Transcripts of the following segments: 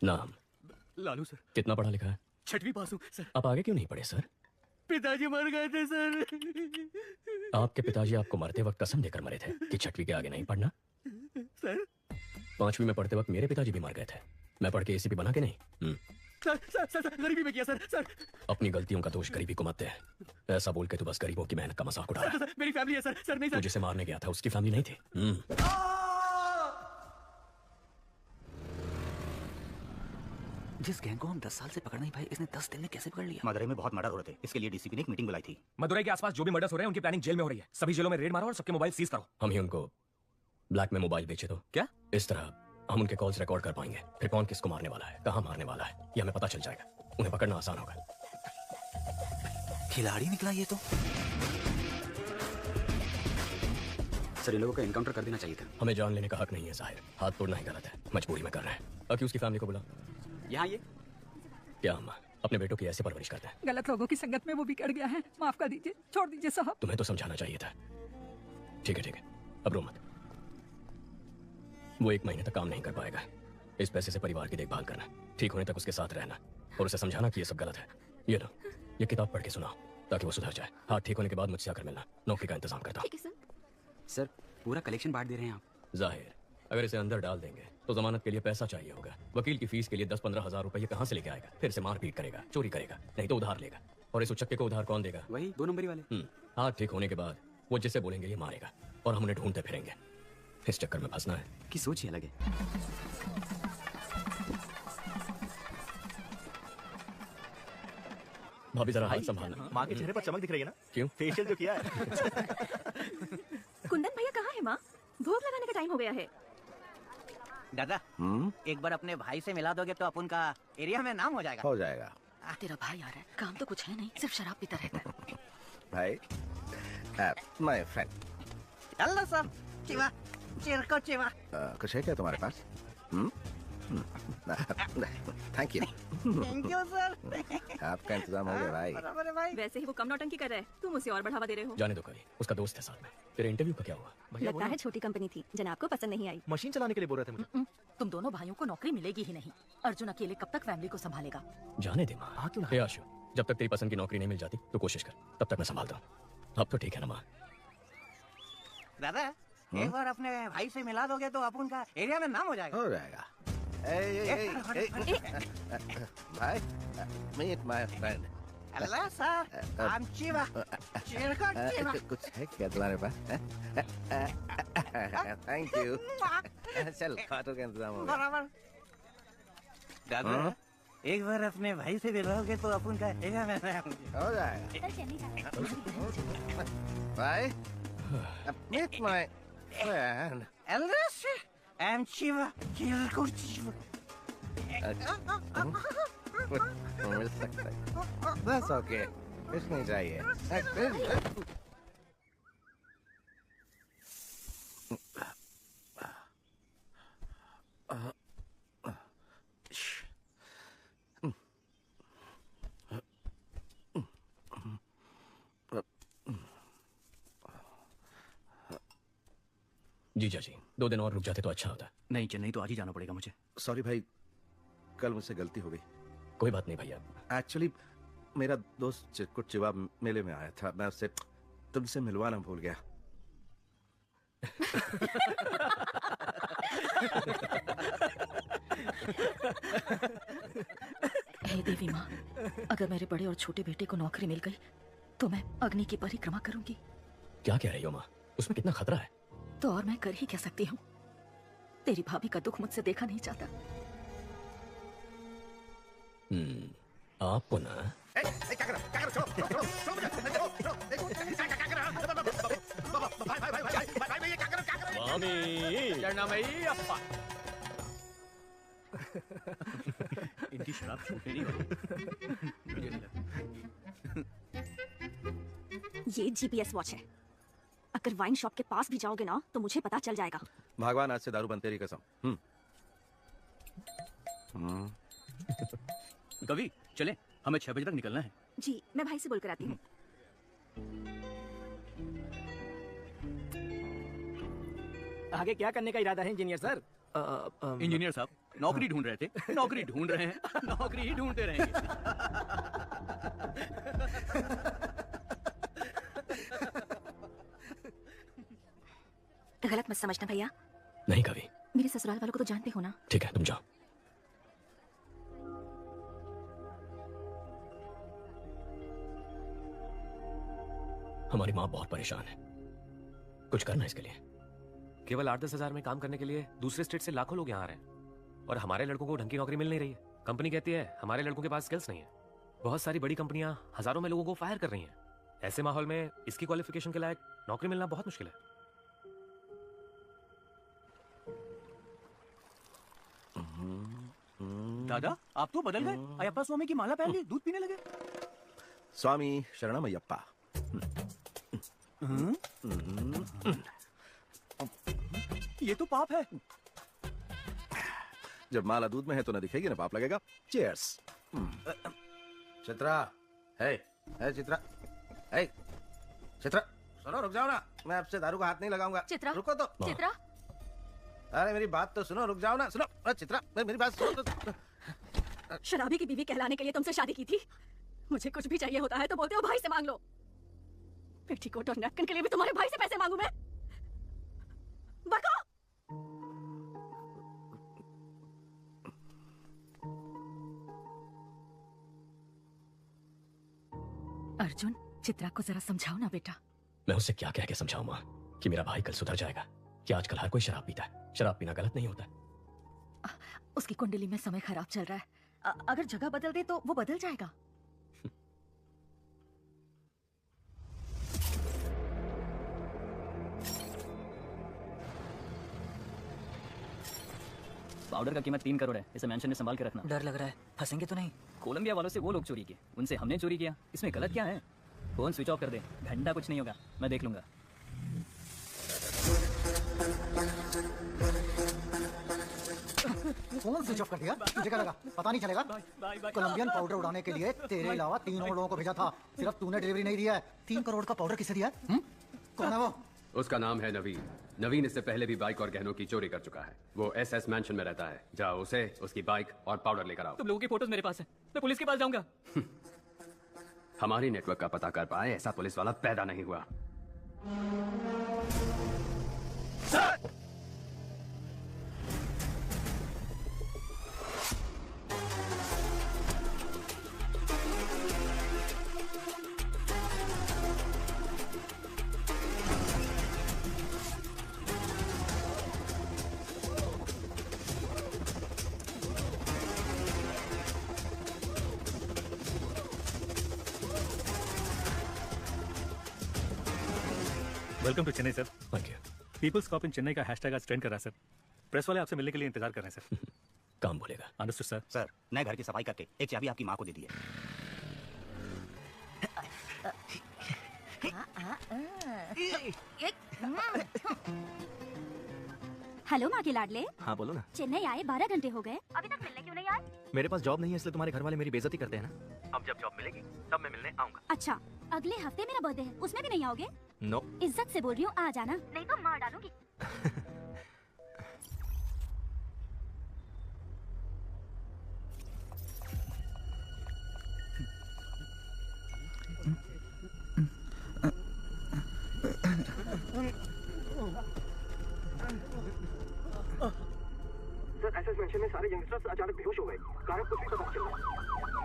नाम? लालू सर। कितना पढ़ा लिखा है? 6वीं पास हूँ सर। आप आगे क्यों नहीं पढ़े सर? पिताजी मर गए थे सर। आपके पिताजी आपको मरते वक्त कसम देकर मरे थे कि 6वीं के आगे नहीं पढ़ना। सर 5वीं में पढ़ते वक्त मेरे पिताजी भी मर गए थे। मैं पढ़ के एसीपी बना के नहीं। सर सर सर गरीबी में किया सर। अपनी गलतियों का दोष गरीबी को मत दे। ऐसा बोल के तू बस गरीबों की मेहनत का मजाक उड़ा रहा है। मेरी फैमिली है सर नहीं सर। तू जिसे मारने गया था उसकी फैमिली नहीं थी। जिस गैंग को हम 10 साल से पकड़ नहीं पाए, इसने 10 दिन में कैसे पकड़ लिया? मदुरई में बहुत मर्डर हो रहे थे, इसके लिए डीसीपी ने एक मीटिंग बुलाई थी। मदुरई के आसपास जो भी मर्डर्स हो रहे हैं उनकी प्लानिंग जेल में हो रही है। सभी जेलों में रेड मारो और सबके मोबाइल सीज करो। हम ही उनको ब्लैक में मोबाइल बेचे तो क्या? इस तरह हम उनके कॉल्स रिकॉर्ड कर पाएंगे। फिर कौन किसको मारने वाला है, कहाँ मारने वाला है, ये हमें पता चल जाएगा। उन्हें पकड़ना आसान होगा। खिलाड़ी निकला ये तो। सर इन लोगों को एनकाउंटर कर देना चाहिए था। हमें जान लेने का हक नहीं है जाहिर। हाथ तोड़ना ही गलत है, मजबूरी में कर रहे हैं। अक्यूज की फैमिली को बुला। यहाँ ये क्या हम अपने बेटों की ऐसे परवरिश करते हैं? गलत लोगों की संगत में वो बिगड़ गया है। माफ कर दीजिए, छोड़ दीजिए साहब। तुम्हें तो समझाना चाहिए था। ठीक है अब रो मत। वो 1 महीने तक काम नहीं कर पाएगा। इस पैसे से परिवार की देखभाल करना, ठीक होने तक उसके साथ रहना और उसे समझाना कि ये सब गलत है। ये लो, ये किताब पढ़ के सुनाओ ताकि वो सुधर जाए। हाथ ठीक होने के बाद मुझसे आकर मिलना, नौकरी का इंतजाम करता हूँ। सर पूरा कलेक्शन बांट दे रहे हैं आप। जाहिर अगर इसे अंदर डाल देंगे तो जमानत के लिए पैसा चाहिए होगा। वकील की फीस के लिए 10-15 हजार रुपए कहाँ से लेके आएगा? फिर से मारपीट करेगा, चोरी करेगा, नहीं तो उधार लेगा। और इस उचक्के को उधार कौन देगा? वही 2 नंबरी वाले। हाथ ठीक होने के बाद वो जिसे बोलेंगे ये मारेगा और हम उन्हें ढूंढते फिरेंगे। इस चक्कर में फंसना है की सोच ही अलग है। भाभी जरा हाथ संभालना। माँ के चेहरे पर चमक दिख रही है ना? क्यों? फेशियल जो किया है। कुंदन भैया कहाँ है माँ? भोग लगाने का टाइम हो गया है। दादा एक बार अपने भाई से मिला दोगे तो अपन का एरिया में नाम हो जाएगा। हो जाएगा। तेरा भाई आ रहा है, काम तो कुछ है नहीं, सिर्फ शराब पीता रहता है। भाई माय फ्रेंड। हेलो सर, चिवा चिरको चिवा। कुछ है क्या तुम्हारे पास? Thank you. Thank you sir. आपका इंतजाम हो गया भाई। बराबर है भाई। वैसे ही वो कम नौटंकी कर रहा है, तुम उसे और बढ़ावा दे रहे हो। जाने दो कभी, उसका दोस्त है साथ में। तेरे इंटरव्यू का क्या हुआ? लगता है छोटी कंपनी थी, जनाब को पसंद नहीं आई। मशीन चलाने के लिए बोल रहे थे मुझे। तुम दोनों भाइयों को नौकरी मिलेगी ही नहीं। अर्जुन अकेले कब तक फैमिली को संभालेगा? जाने दे माँ। क्यों? आशु, जब तक तेरी पसंद की नौकरी नहीं मिल जाती तो कोशिश कर, तब तक मैं संभालता हूँ। अब तो ठीक है ना माँ? दादा एक बार अपने भाई से मिला दोगे तो अपन का एरिया में नाम हो जाएगा। हो जाएगा। भाई meet my friend. Hello sir, I am चिवा चिरको चिवा। कुछ है क्या तुम्हारे पास? Thank you. चल खाटो का इंतजाम हो गया। बराबर। दादा एक बार अपने भाई से मिलोगे तो अपन का एरिया में हो जाएगा। भाई meet my friend. Hello sir, I am चिवा चिरको चिवा। मिल सकता है। That's okay. कुछ नहीं चाहिए। जीजा जी 2 दिन और रुक जाते तो अच्छा होता। नहीं, चेन्नई तो आज ही जाना पड़ेगा मुझे। सॉरी भाई, कल मुझसे गलती हो गई। कोई बात नहीं भैया। एक्चुअली मेरा दोस्त चिरकुट चिवा मेले में आया था, मैं उससे तुमसे मिलवाना भूल गया। हे देवी माँ, अगर मेरे बड़े और छोटे बेटे को नौकरी मिल गई तो मैं अग्नि की परिक्रमा करूंगी। क्या कह रही हो माँ? उसमें कितना खतरा है। तो और मैं कर ही क्या सकती हूँ? तेरी भाभी का दुख मुझसे देखा नहीं जाता। आपको ना क्या कर रहा? क्या कर रहा? छोड़ो, छोड़ो, छोड़ो मुझे। छोड़ो, छोड़ो, देखो, क्या कर रहा? भाई, ये क्या कर रहा? मामी चरणमयी अप्पा। इनकी शराब छूटने नहीं वाली। ये जीपीएस वॉच है। अगर वाइन शॉप के पास भी जाओगे ना तो मुझे पता चल जाएगा। भगवान आज से दारू बंद, तेरी कसम। कवि चले, हमें 6 बजे तक निकलना है। जी, मैं भाई से बोलकर आती हूँ। आगे क्या करने का इरादा है इंजीनियर सर? इंजीनियर साहब नौकरी ढूंढ रहे थे, नौकरी ढूंढ रहे हैं, नौकरी ही ढूंढते रहेंगे। गलत मत समझना भैया, नहीं कभी। मेरे ससुराल वालों को तो जानते हो ना। ठीक है, तुम जाओ। हमारी माँ बहुत परेशान है, कुछ करना इसके लिए। केवल 8-10 हजार में काम करने के लिए दूसरे स्टेट से लाखों लोग यहाँ आ रहे हैं और हमारे लड़कों को ढंग की नौकरी मिल नहीं रही है। कंपनी कहती है हमारे लड़कों के पास स्किल्स नहीं है। बहुत सारी बड़ी कंपनियां हजारों में लोगों को फायर कर रही हैं। ऐसे माहौल में इसकी क्वालिफिकेशन के लायक नौकरी मिलना बहुत मुश्किल है। दादा आप तो बदल गए, अयप्पा स्वामी की माला पहन ली, दूध पीने लगे। स्वामी शरणमयप्पा। ये तो पाप है। जब माला दूध में है तो ना दिखेगी ना पाप लगेगा। चीयर्स। चित्रा, हे चित्रा, हे चित्रा, सुनो, रुक जाओ ना। मैं आपसे दारू का हाथ नहीं लगाऊंगा। चित्रा, रुको तो। चित्रा, अरे मेरी बात तो सुनो, रुक जाओ ना। सुनो, अरे चित्रा, मेरी बात सुनो तो। शराबी की बीवी कहलाने के लिए तुमसे शादी की थी। मुझे कुछ भी चाहिए होता है तो बोलते हो भाई से मांग लो। पेटीकोट और नैपकिन के लिए भी तुम्हारे भाई से पैसे मांगू मैं? बको! अर्जुन, चित्रा को जरा समझाओ ना बेटा। मैं उससे क्या कह के समझाऊं माँ कि मेरा भाई कल सुधर जाएगा, कि आजकल हर कोई शराब पीता है। शराब पीना गलत नहीं होता। उसकी कुंडली में समय खराब चल रहा है। अगर जगह बदल दे तो वो बदल जाएगा। पाउडर का कीमत 3 करोड़ है। इसे मेंशन में संभाल के रखना। डर लग रहा है, फंसेंगे तो नहीं? कोलंबिया वालों से वो लोग चोरी किए, उनसे हमने चोरी किया। इसमें गलत क्या है? फोन स्विच ऑफ कर दे, घंटा कुछ नहीं होगा, मैं देख लूंगा। फोन स्विच ऑफ कर दिया? तुझे क्या लगा पता नहीं चलेगा? कोलंबियन पाउडर उड़ाने के लिए तेरे अलावा 3 और लोगों को भेजा था, सिर्फ तूने डिलीवरी नहीं दिया है। 3 करोड़ का पाउडर किसे दिया? कौन है वो? उसका नाम है नवीन। नवीन इससे पहले भी बाइक और गहनों की चोरी कर चुका है। वो एसएस मैंशन में रहता है। जाओ उसे, उसकी बाइक और पाउडर लेकर आओ। तुम लोगों की फोटोज मेरे पास है, मैं पुलिस के पास जाऊंगा। हमारी नेटवर्क का पता कर पाए ऐसा पुलिस वाला पैदा नहीं हुआ। Welcome to Chennai sir. Thank you. People's cop in Chennai का हैशटैग आज ट्रेंड कर रहा है सर। प्रेस वाले आपसे मिलने के लिए इंतजार कर रहे हैं सर। काम बोलेगा। Understood sir. सर, नए घर की सफाई करके एक चाबी आपकी माँ को दे दी है। हेलो माँ के लाडले। हाँ बोलो ना। चेन्नई आए 12 घंटे हो गए, अभी तक मिलने क्यों नहीं आए? मेरे पास जॉब नहीं है इसलिए तुम्हारे घर वाले मेरी बेइज्जती करते हैं ना। अब जब जॉब मिलेगी तब मैं मिलने आऊंगा। अच्छा, अगले हफ्ते मेरा बर्थडे है, उसमें भी नहीं आओगे? नो। इज्जत से बोल रही हूँ, आ जाना, नहीं तो मार डालूंगी। सर, एसएस मेंशन में सारे यंगस्टर्स अचानक बेहोश हो गए। कारण कुछ भी पता नहीं चल रहा।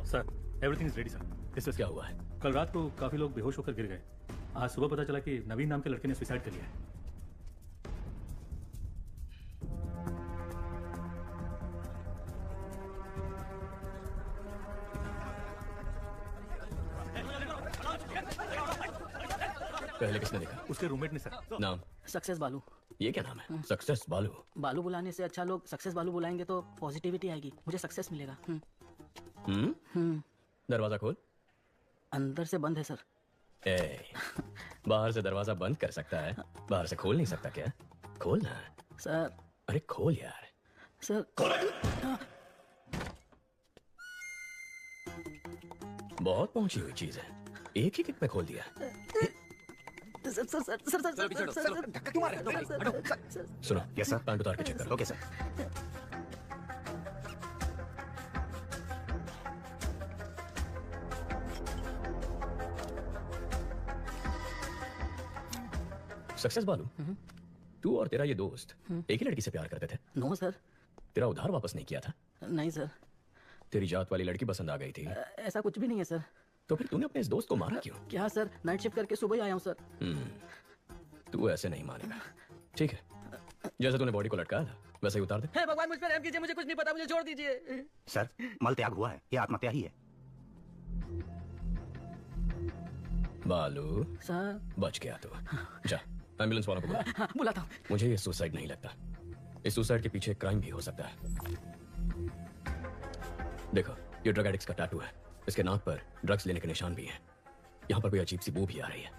Sir everything is ready sir. इससे क्या हुआ है? कल रात को काफी लोग बेहोश होकर गिर गए। आज सुबह पता चला कि नवीन नाम के लड़के ने सुसाइड कर लिया है। पहले किसने देखा? उसके रूममेट ने सर। नाम? सक्सेस बालू। ये क्या नाम है? सक्सेस बालू? बालू बुलाने से अच्छा लोग सक्सेस बालू बुलाएंगे तो पॉजिटिविटी आएगी, मुझे सक्सेस मिलेगा। दरवाजा खोल। अंदर से बंद है सर। बाहर से दरवाजा बंद कर सकता है, बाहर से खोल नहीं सकता क्या? खोल ना सर। अरे खोल यार। सर बहुत पहुंची हुई चीज है, एक ही किक में खोल दिया। Sir sir sir sir sir sir धक्का क्यों मार रहे हो? सुनो, यस सर। पैंट उतार के चेक करो। Okay sir. सक्सेस बालू, तू और तेरा ये दोस्त एक ही लड़की से प्यार करते थे? No sir. तेरा उधार वापस नहीं किया था? नहीं सर। तेरी जात वाली लड़की पसंद आ गई थी? ऐसा कुछ भी नहीं है सर। तो फिर तूने अपने इस दोस्त को मारा क्यों? क्या सर, नाइट शिफ्ट करके सुबह ही आया हूँ सर। तू ऐसे नहीं मानेगा। ठीक है, जैसे तूने बॉडी को लटकाया था वैसे ही उतार दे। हे भगवान मुझ पर रहम कीजिए, मुझे कुछ नहीं पता, मुझे छोड़ दीजिए। सर मल त्याग हुआ है, ये आत्महत्या ही है। बालू सर। बच गया तू। जा एम्बुलेंस वालों को बुला। बुलाता हूँ। मुझे ये सुसाइड नहीं लगता, इस सुसाइड के पीछे क्राइम भी हो सकता है। देखो ये ड्रग एडिक्ट्स का टैटू है, इसके नाक पर ड्रग्स लेने के निशान भी हैं। यहाँ पर कोई अजीब सी बू भी आ रही है,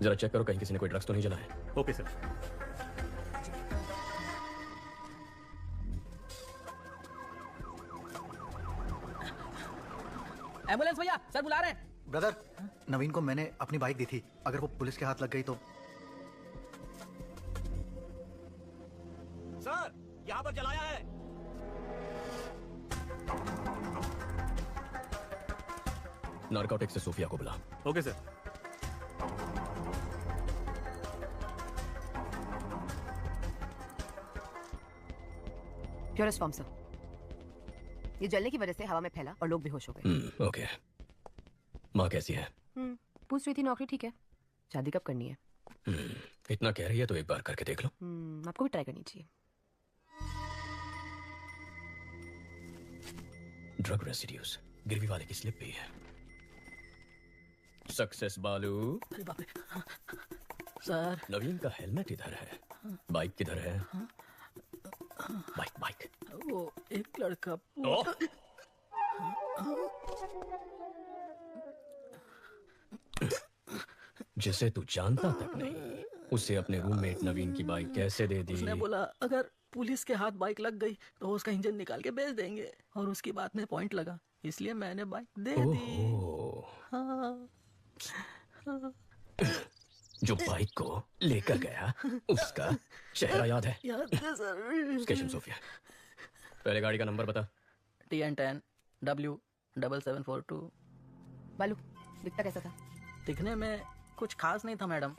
जरा चेक करो कहीं किसी ने कोई ड्रग्स तो नहीं जलाए। Okay sir. एम्बुलेंस भैया, सर बुला रहे हैं। ब्रदर, नवीन को मैंने अपनी बाइक दी थी, अगर वो पुलिस के हाथ लग गई तो। सर यहाँ पर जलाया है। नारकोटिक्स से सोफिया को बुला। Okay sir. Purest form sir. ये जलने की वजह से हवा में फैला और लोग बेहोश हो गए। ओके। माँ कैसी है? पूछ रही थी नौकरी ठीक है, शादी कब करनी है? इतना कह रही है तो एक बार करके देख लो। आपको भी ट्राई करनी चाहिए। ड्रग रेसिड्यूज, गिरवी वाले की स्लिप भी है। सक्सेस बालू। अरे बाप रे। सर नवीन का हेलमेट इधर है, बाइक किधर है? Bike bike. वो एक लड़का जिसे तू जानता तक नहीं, उसे अपने रूममेट नवीन की बाइक कैसे दे दी? उसने बोला अगर पुलिस के हाथ बाइक लग गई तो उसका इंजन निकाल के बेच देंगे, और उसकी बात में पॉइंट लगा, इसलिए मैंने बाइक दे दी। हाँ। जो बाइक को लेकर गया उसका चेहरा याद है? याद है सर। स्टेशन सोफिया, पहले गाड़ी का नंबर बता। TN10 W7742। बालू दिखता कैसा था? दिखने में कुछ खास नहीं था मैडम।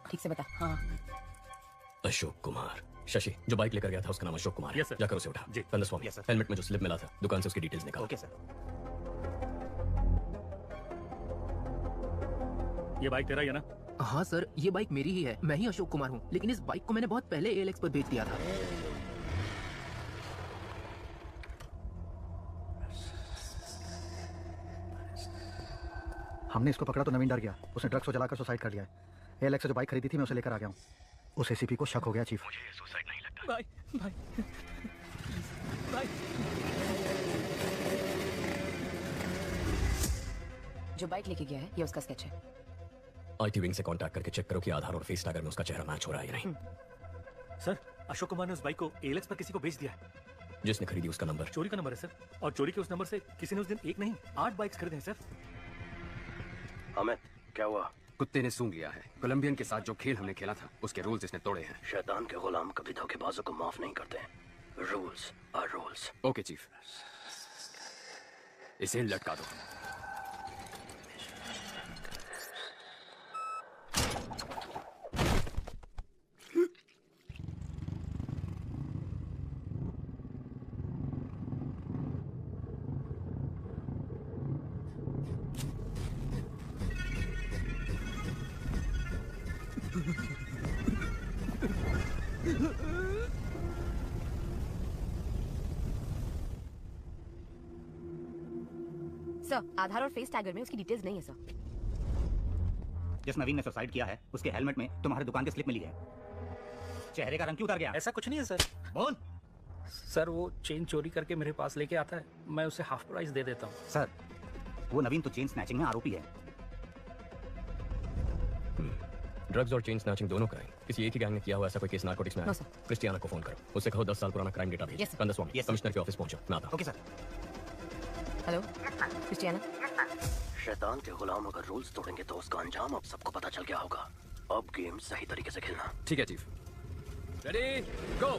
ठीक से बता। हाँ। अशोक कुमार। शशि, जो बाइक लेकर गया था उसका नाम अशोक कुमार है। Yes, sir. जाकर उसे उठा। जी। कंदस्वामी, हेलमेट में जो स्लिप मिला था दुकान से उसकी डिटेल्स निकाल। Okay sir. ये बाइक तेरा ही है ना? हाँ सर, ये बाइक मेरी ही है, मैं ही अशोक कुमार हूँ, लेकिन इस बाइक को मैंने बहुत पहले ALX पर बेच दिया था। हमने इसको पकड़ा तो नवीन डर गया, उसने ड्रग्स को जलाकर सुसाइड कर लिया है। ALX से जो बाइक खरीदी थी मैं उसे लेकर आ गया हूँ। उस ACP को शक हो गया चीफ। मुझे ये सुसाइड नहीं लगता। भाई भाई भाई। जो बाइक लेके गया है ये उसका स्केच है। IT विंग से कांटेक्ट करके चेक करो कि आधार और फेस टैगर में उसका चेहरा मैच हो रहा है या नहीं। सर अशोक कुमार ने उस बाइक को ALX पर किसी को बेच दिया है। जिसने खरीदी उसका नंबर? चोरी का नंबर है सर, और चोरी के उस नंबर से किसी ने उस दिन एक नहीं 8 बाइक्स खरीदे हैं सर। अमित, क्या हुआ? कुत्ते ने सूंघ लिया है। कोलंबियन के साथ जो खेल हमने खेला था उसके रूल्स इसने तोड़े हैं। शैतान के गुलाम कभी धोखेबाजों को माफ नहीं करते। Rules are rules. Okay chief, इसे लटका दो। सर, आधार और फेस टैगर में उसकी डिटेल्स नहीं है सर। जिस नवीन ने सुसाइड किया है उसके हेलमेट में तुम्हारी दुकान की स्लिप मिली है। चेहरे का रंग क्यों उतर गया? ऐसा कुछ नहीं है सर। बोल। सर वो चेन चोरी करके मेरे पास लेके आता है, मैं उसे हाफ प्राइस दे देता हूँ। सर वो नवीन तो चेन स्नैचिंग में आरोपी है। ड्रग्स और चेन स्नैचिंग दोनों क्राइम किसी एक ही गैंग ने किया हुआ ऐसा कोई केस नार्कोटिक्स में है? क्रिस्टियाना को फोन करो, उससे कहो 10 साल पुराना क्राइम डेटा भेजो। कंदस्वामी कमिश्नर के ऑफिस पहुंचो, मैं आता हूं। Okay sir. Hello Christiana. शैतान के गुलाम अगर रूल्स तोड़ेंगे तो उसका अंजाम अब सबको पता चल गया होगा। अब गेम सही तरीके से खेलना। ठीक है चीफ। रेडी गो।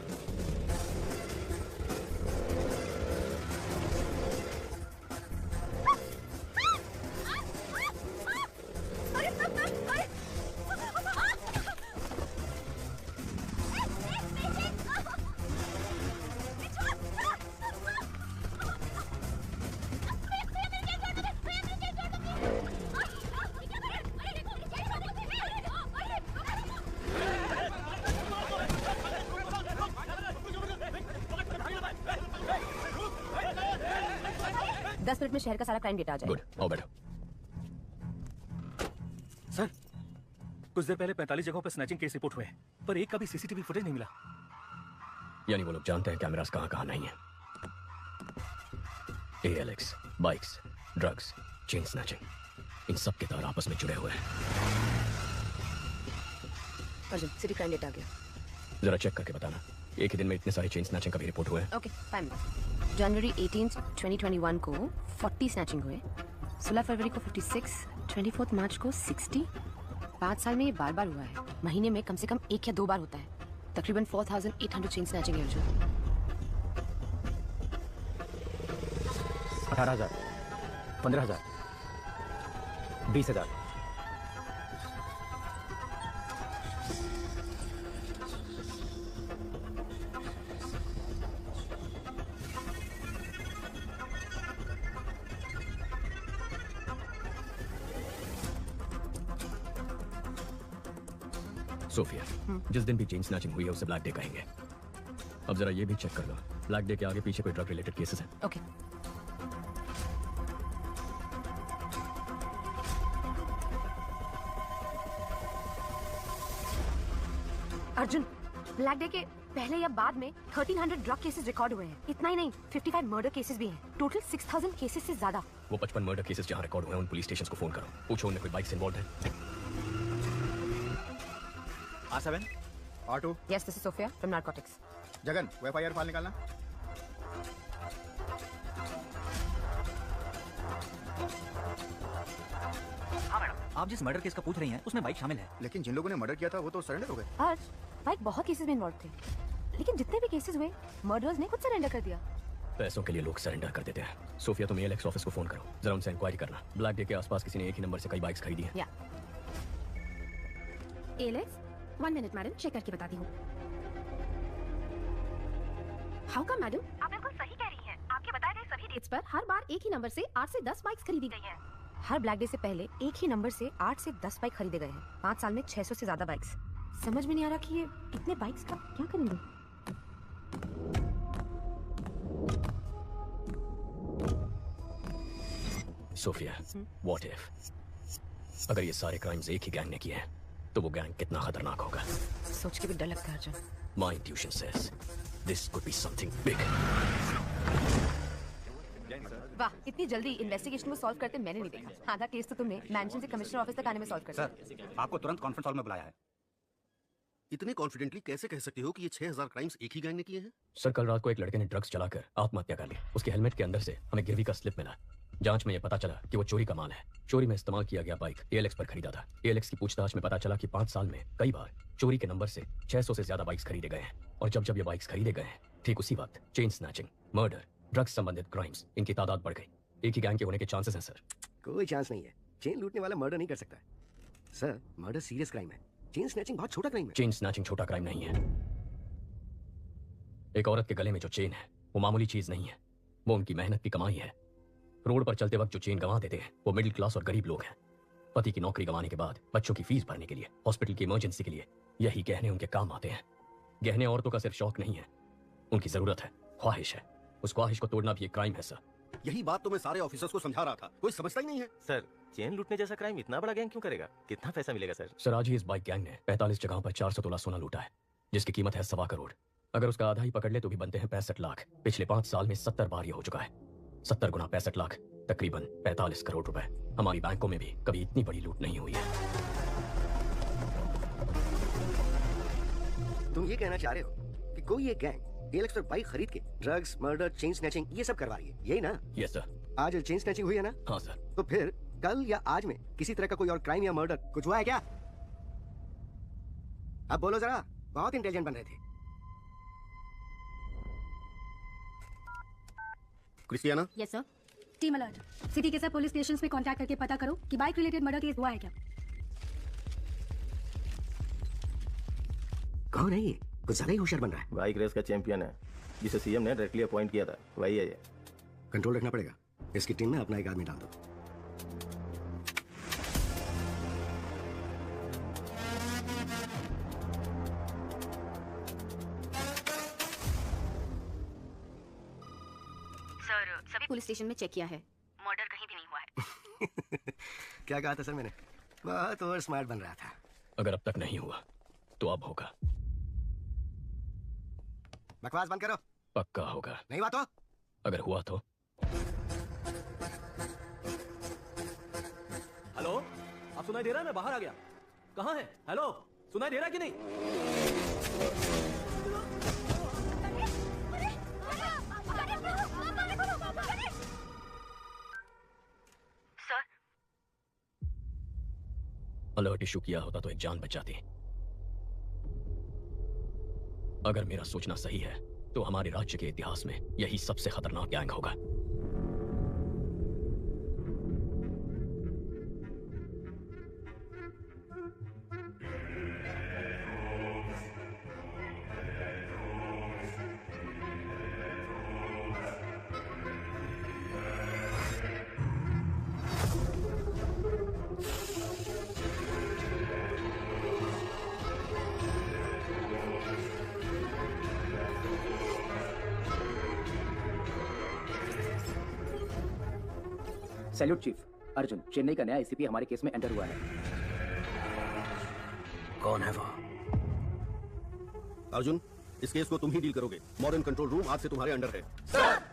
मिनट में शहर का सारा क्राइम डेटा आ जाएगा। गुड, आओ बैठो। सर, कुछ देर पहले 45 जगहों पर स्नैचिंग केस रिपोर्ट हुए हैं, पर एक का भी सीसीटीवी फुटेज नहीं मिला। यानी वो लोग जानते हैं कैमरास कहाँ कहाँ नहीं है। ALX, bikes, drugs, chain snatching, इन सब के तार आपस में जुड़े हुए हैं। अर्जुन, सिटी क्राइम डेटा आ गया। जरा चेक करके बताना, एक ही दिन में इतने सारे चेन स्नैचिंग का भी रिपोर्ट हुए हैं। Okay, fine. जनवरी 18, 2021 को 40 स्नैचिंग हुए, 16 फरवरी को 56, 24 मार्च को 60। 5 साल में ये बार बार हुआ है। महीने में कम से कम 1 या 2 बार होता है। तकरीबन 4800 चेन स्नैचिंग है अर्जुन। 18,000, 15,000, 20,000। सोफिया, जिस दिन भी चेन स्नैचिंग हुई है उसे ब्लैक डे कहेंगे। अब जरा ये भी चेक कर लो, ब्लैक डे के आगे पीछे कोई ड्रग रिलेटेड केसेस हैं? ओके। अर्जुन, ब्लैक डे के पहले या बाद में 1300 ड्रग केसेस रिकॉर्ड हुए हैं। इतना ही नहीं, 55 मर्डर केसेस भी हैं। टोटल 6000 केसेस से ज्यादा। वो 55 मर्डर केसेस जहाँ रिकॉर्ड हुए हैं उन पुलिस स्टेशन को फोन करो, पूछो उनमें कोई बाइक से इन्वॉल्व है। R7, R2। Yes, this is Sophia from Narcotics. Jagan, वो FIR फाइल निकालना। हाँ मैडम, आप जिस मर्डर केस का पूछ रही हैं उसमें बाइक शामिल है। लेकिन जिन लोगों ने मर्डर किया था वो तो सरेंडर हो गए। अर्ज, बाइक बहुत केसेस में इन्वॉल्व थे, लेकिन जितने भी केसेस हुए मर्डरर्स ने खुद सरेंडर कर दिया। पैसों के लिए लोग सरेंडर कर देते हैं। सोफिया, तुम ALX ऑफिस को फोन करो, जरा उनसे इंक्वायरी करना। ब्लैक डे के आसपास किसी ने एक ही नंबर से कई बाइक्स खरीदी हैं। ALX, 1 मिनट मैडम, चेक करके बताती हूँ। How come madam? आप बिल्कुल सही कह रही हैं। आपके बताए गए सभी डेट्स पर हर बार एक ही नंबर से 8 से 10 बाइक्स खरीदी गई हैं। हर ब्लैक डे से पहले एक ही नंबर से 8 से 10 बाइक खरीदे गए हैं। 5 साल में 600 से ज्यादा बाइक्स। समझ में नहीं आ रहा कि ये इतने बाइक्स का क्या करेंगे। सोफिया, व्हाट इफ अगर ये सारे क्राइम्स एक ही गैंग ने किए हैं तो वो गैंग कितना खतरनाक होगा। सोच के भी डर लगता है Arjun. My intuition says this could be something big. वाह, इतनी जल्दी इन्वेस्टिगेशन को सॉल्व करते मैंने नहीं देखा। आधा केस तो तुमने मैंशन से कमिश्नर ऑफिस तक आने में सॉल्व कर दिया। सर, आपको तुरंत कॉन्फ्रेंस हॉल में बुलाया है। इतने कॉन्फिडेंटली कैसे कह सकते हो कि ये 6000 क्राइम्स एक ही गैंग ने किए हैं? सर, कल रात को एक लड़के ने ड्रग्स चलाकर आत्महत्या कर ली। उसके हेलमेट के अंदर से हमें गिरवी का स्लिप मिला। जांच में यह पता चला कि वो चोरी का माल है। चोरी में इस्तेमाल किया गया बाइक ALX पर खरीदा था। ALX की पूछताछ में पता चला कि 5 साल में कई बार चोरी के नंबर से 600 से ज्यादा बाइक्स खरीदे गए हैं। और जब जब ये बाइक्स खरीदे गए हैं, ठीक उसी वक्त चेन स्नैचिंग, मर्डर, ड्रग्स संबंधित क्राइम्स, इनकी तादाद बढ़ गई। एक ही गैंग के होने के चांसेस हैं सर। कोई चांस नहीं है। चेन लूटने वाला मर्डर नहीं कर सकता। सर, मर्डर सीरियस क्राइम है। चेन स्नैचिंग बहुत छोटा क्राइम है। चेन स्नैचिंग छोटा क्राइम नहीं है। एक औरत के गले में जो चेन है वो मामूली चीज नहीं है, वो उनकी मेहनत की कमाई है। रोड पर चलते वक्त जो चेन गंवा देते हैं वो मिडिल क्लास और गरीब लोग हैं। पति की नौकरी गंवाने के बाद बच्चों की फीस भरने के लिए, हॉस्पिटल की इमरजेंसी के लिए यही गहने उनके काम आते हैं। गहने औरतों का सिर्फ शौक नहीं है, उनकी जरूरत है, ख्वाहिश है। उस ख्वाहिश को तोड़ना भी एक क्राइम है सर। यही बात तो मैं सारे ऑफिसर्स को समझा रहा था, कोई समझता ही नहीं है। सर, चेन लूटने जैसा क्राइम इतना बड़ा गैंग क्यों करेगा? कितना पैसा मिलेगा सर? सर आज ही इस बाइक गैंग ने 45 जगहों पर 400 तोला सोना लूटा है, जिसकी कीमत है 1.25 करोड़। अगर उसका आधा ही पकड़ ले तो भी बनते हैं 65 लाख। पिछले 5 साल में 70 बार ये हो चुका है। 70 गुना 65 लाख, तकरीबन 45 करोड़ रुपए। हमारी बैंकों में भी कभी इतनी बड़ी लूट नहीं हुई है। तुम ये कहना चाह रहे हो कि कोई एक गैंग एलेक्स पर बाइक खरीद के ड्रग्स, मर्डर, चेन स्नैचिंग ये सब करवा रही है, यही ना? Yes sir. आज चेन स्नैचिंग हुई है ना? हाँ सर। तो फिर कल या आज में किसी तरह का कोई और क्राइम या मर्डर कुछ हुआ है क्या? अब बोलो जरा, बहुत इंटेलिजेंट बन रहे थे। Christiana? Yes sir. Team alert, city के सब पुलिस स्टेशन में कांटेक्ट करके पता करो कि बाइक रिलेटेड मर्डर केस हुआ है क्या। कौन है ये? कुछ ज्यादा ही होशियार बन रहा है। बाइक रेस का चैंपियन है, जिसे सीएम ने डायरेक्टली अपॉइंट किया था, वही है ये। कंट्रोल रखना पड़ेगा। इसकी टीम में अपना एक आदमी डाल दो। सर, सभी पुलिस स्टेशन में चेक किया है, मर्डर कहीं भी नहीं हुआ है। क्या कहा था सर मैंने? बहुत ओवर स्मार्ट बन रहा था। अगर अब तक नहीं हुआ तो अब होगा। बकवास बंद करो। पक्का होगा। नहीं हुआ तो? अगर हुआ तो? हेलो, आप सुनाई दे रहा है? मैं बाहर आ गया। कहाँ है? हेलो, सुनाई दे रहा है कि नहीं? सर, अलर्ट इशू किया होता तो एक जान बच जाती। अगर मेरा सोचना सही है तो हमारे राज्य के इतिहास में यही सबसे खतरनाक गैंग होगा। Salute chief. अर्जुन, चेन्नई का नया एसीपी हमारे केस में एंटर हुआ है। कौन है वो? अर्जुन, इस केस को तुम ही डील करोगे। मॉडर्न कंट्रोल रूम आज से तुम्हारे अंडर है।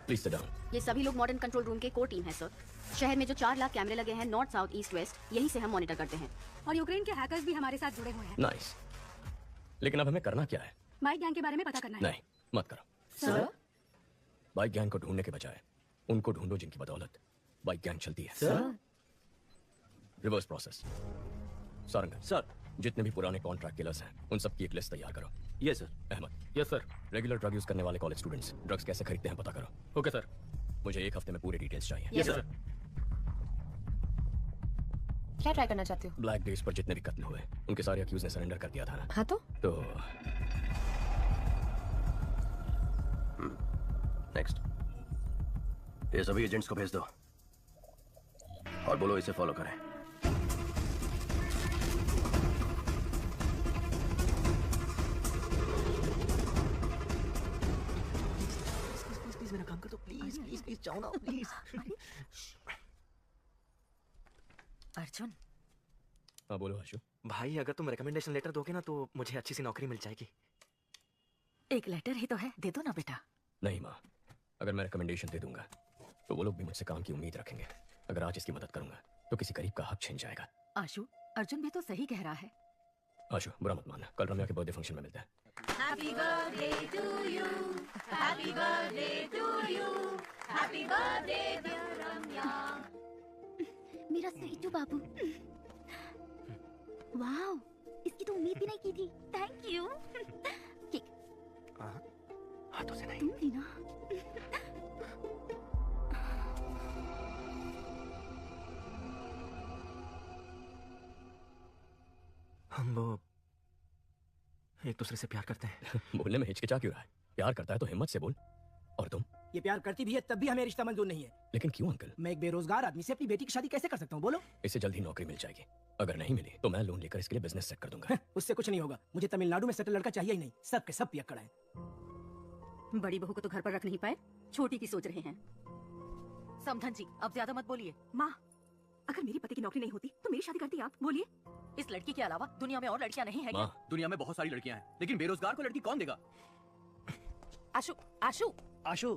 Please sit down. ये सभी लोग मॉडर्न कंट्रोल रूम के कोर टीम है सर। शहर में जो 4 लाख कैमरे लगे हैं नॉर्थ, साउथ, ईस्ट, वेस्ट, यही से हम मॉनिटर करते हैं। और यूक्रेन के हैकर्स भी हमारे साथ जुड़े हुए हैं। नाइस। लेकिन अब हमें करना क्या है? बाइक गैंग के बारे में पता करना है। नहीं, मत करो सर। बाइक गैंग को ढूंढने के बजाय उनको ढूंढो जिनकी बदौलत बाइक गैंग चलती है। Sir. Reverse process. Sarangan sir, जितने भी पुराने कॉन्ट्रैक्ट किलर्स हैं उन सब की एक लिस्ट तैयार करो। Yes sir. Ahmed. Yes sir. Regular drug use करने वाले कॉलेज स्टूडेंट्स ड्रग्स कैसे खरीदते हैं पता करो। Okay sir. मुझे एक हफ्ते में पूरे डिटेल्स चाहिए। Yes sir. क्या ट्राई करना चाहते हो? ब्लैक डेज पर जितने भी कत्ल हुए उनके सारे अक्यूज ने सरेंडर कर दिया था ना। हाँ तो नेक्स्ट। ये सभी एजेंट्स को भेज दो और बोलो इसे फॉलो करें। प्लीज मेरा काम कर दो, प्लीज प्लीज प्लीज, जाओ ना प्लीज। अर्जुन। हाँ बोलो आशु। भाई, अगर तुम रिकमेंडेशन लेटर दोगे ना तो मुझे अच्छी सी नौकरी मिल जाएगी। एक लेटर ही तो है, दे दो ना बेटा। नहीं माँ, अगर मैं रिकमेंडेशन दे दूंगा तो वो लोग भी मुझसे काम की उम्मीद रखेंगे। अगर आज इसकी मदद करूंगा तो किसी गरीब का हक छिन जाएगा। आशु, अर्जुन भी तो सही कह रहा है। आशु, बुरा मत मानना, कल रम्या के बर्थडे फंक्शन में मिलते हैं। Happy birthday to you. Happy birthday to you. Happy birthday dear Ramya. मेरा सहीटू बाबू। वाओ, इसकी तो उम्मीद भी नहीं की थी। Thank you. हाथों से नहीं। तुम भी ना। हम वो एक दूसरे से प्यार करते हैं। बोलने में हिचकिचा क्यों रहा है? प्यार करता है तो हिम्मत से बोल। और तुम? ये प्यार करती भी है तब भी हमें रिश्ता मंजूर नहीं है। लेकिन क्यों अंकल? मैं एक बेरोजगार आदमी से अपनी बेटी की शादी कैसे कर सकता हूँ बोलो? इसे जल्द ही नौकरी मिल जाएगी। अगर नहीं मिली तो मैं लोन लेकर इसके लिए बिजनेस सेट कर दूंगा। उससे कुछ नहीं होगा। मुझे तमिलनाडु में सेटल लड़का चाहिए ही नहीं। सब के सब पियक्कड़ हैं। बड़ी बहू को तो घर पर रख नहीं पाए, छोटी की सोच रहे हैं। समधन जी अब ज्यादा मत बोलिए। माँ, अगर मेरी पति की नौकरी नहीं होती तो मेरी शादी करती आप? बोलिए। इस लड़की के अलावा दुनिया में और लड़कियां नहीं है क्या? दुनिया में बहुत सारी लड़कियां हैं, लेकिन बेरोजगार को लड़की कौन देगा? आशु आशु आशु,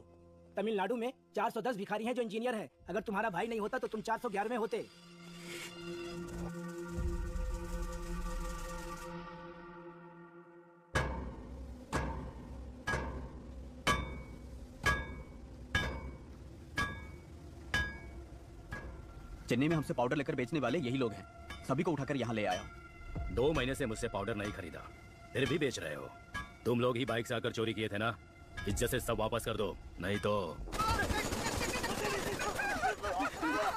तमिलनाडु में 410 भिखारी हैं जो इंजीनियर हैं। अगर तुम्हारा भाई नहीं होता तो तुम 411 में होते। चेन्नई में हमसे पाउडर लेकर बेचने वाले यही लोग हैं। सभी को उठाकर यहाँ ले आया। 2 महीने से मुझसे पाउडर नहीं खरीदा, फिर भी बेच रहे हो। तुम लोग ही बाइक से आकर चोरी किए थे ना? इज्जत से सब वापस कर दो, नहीं तो।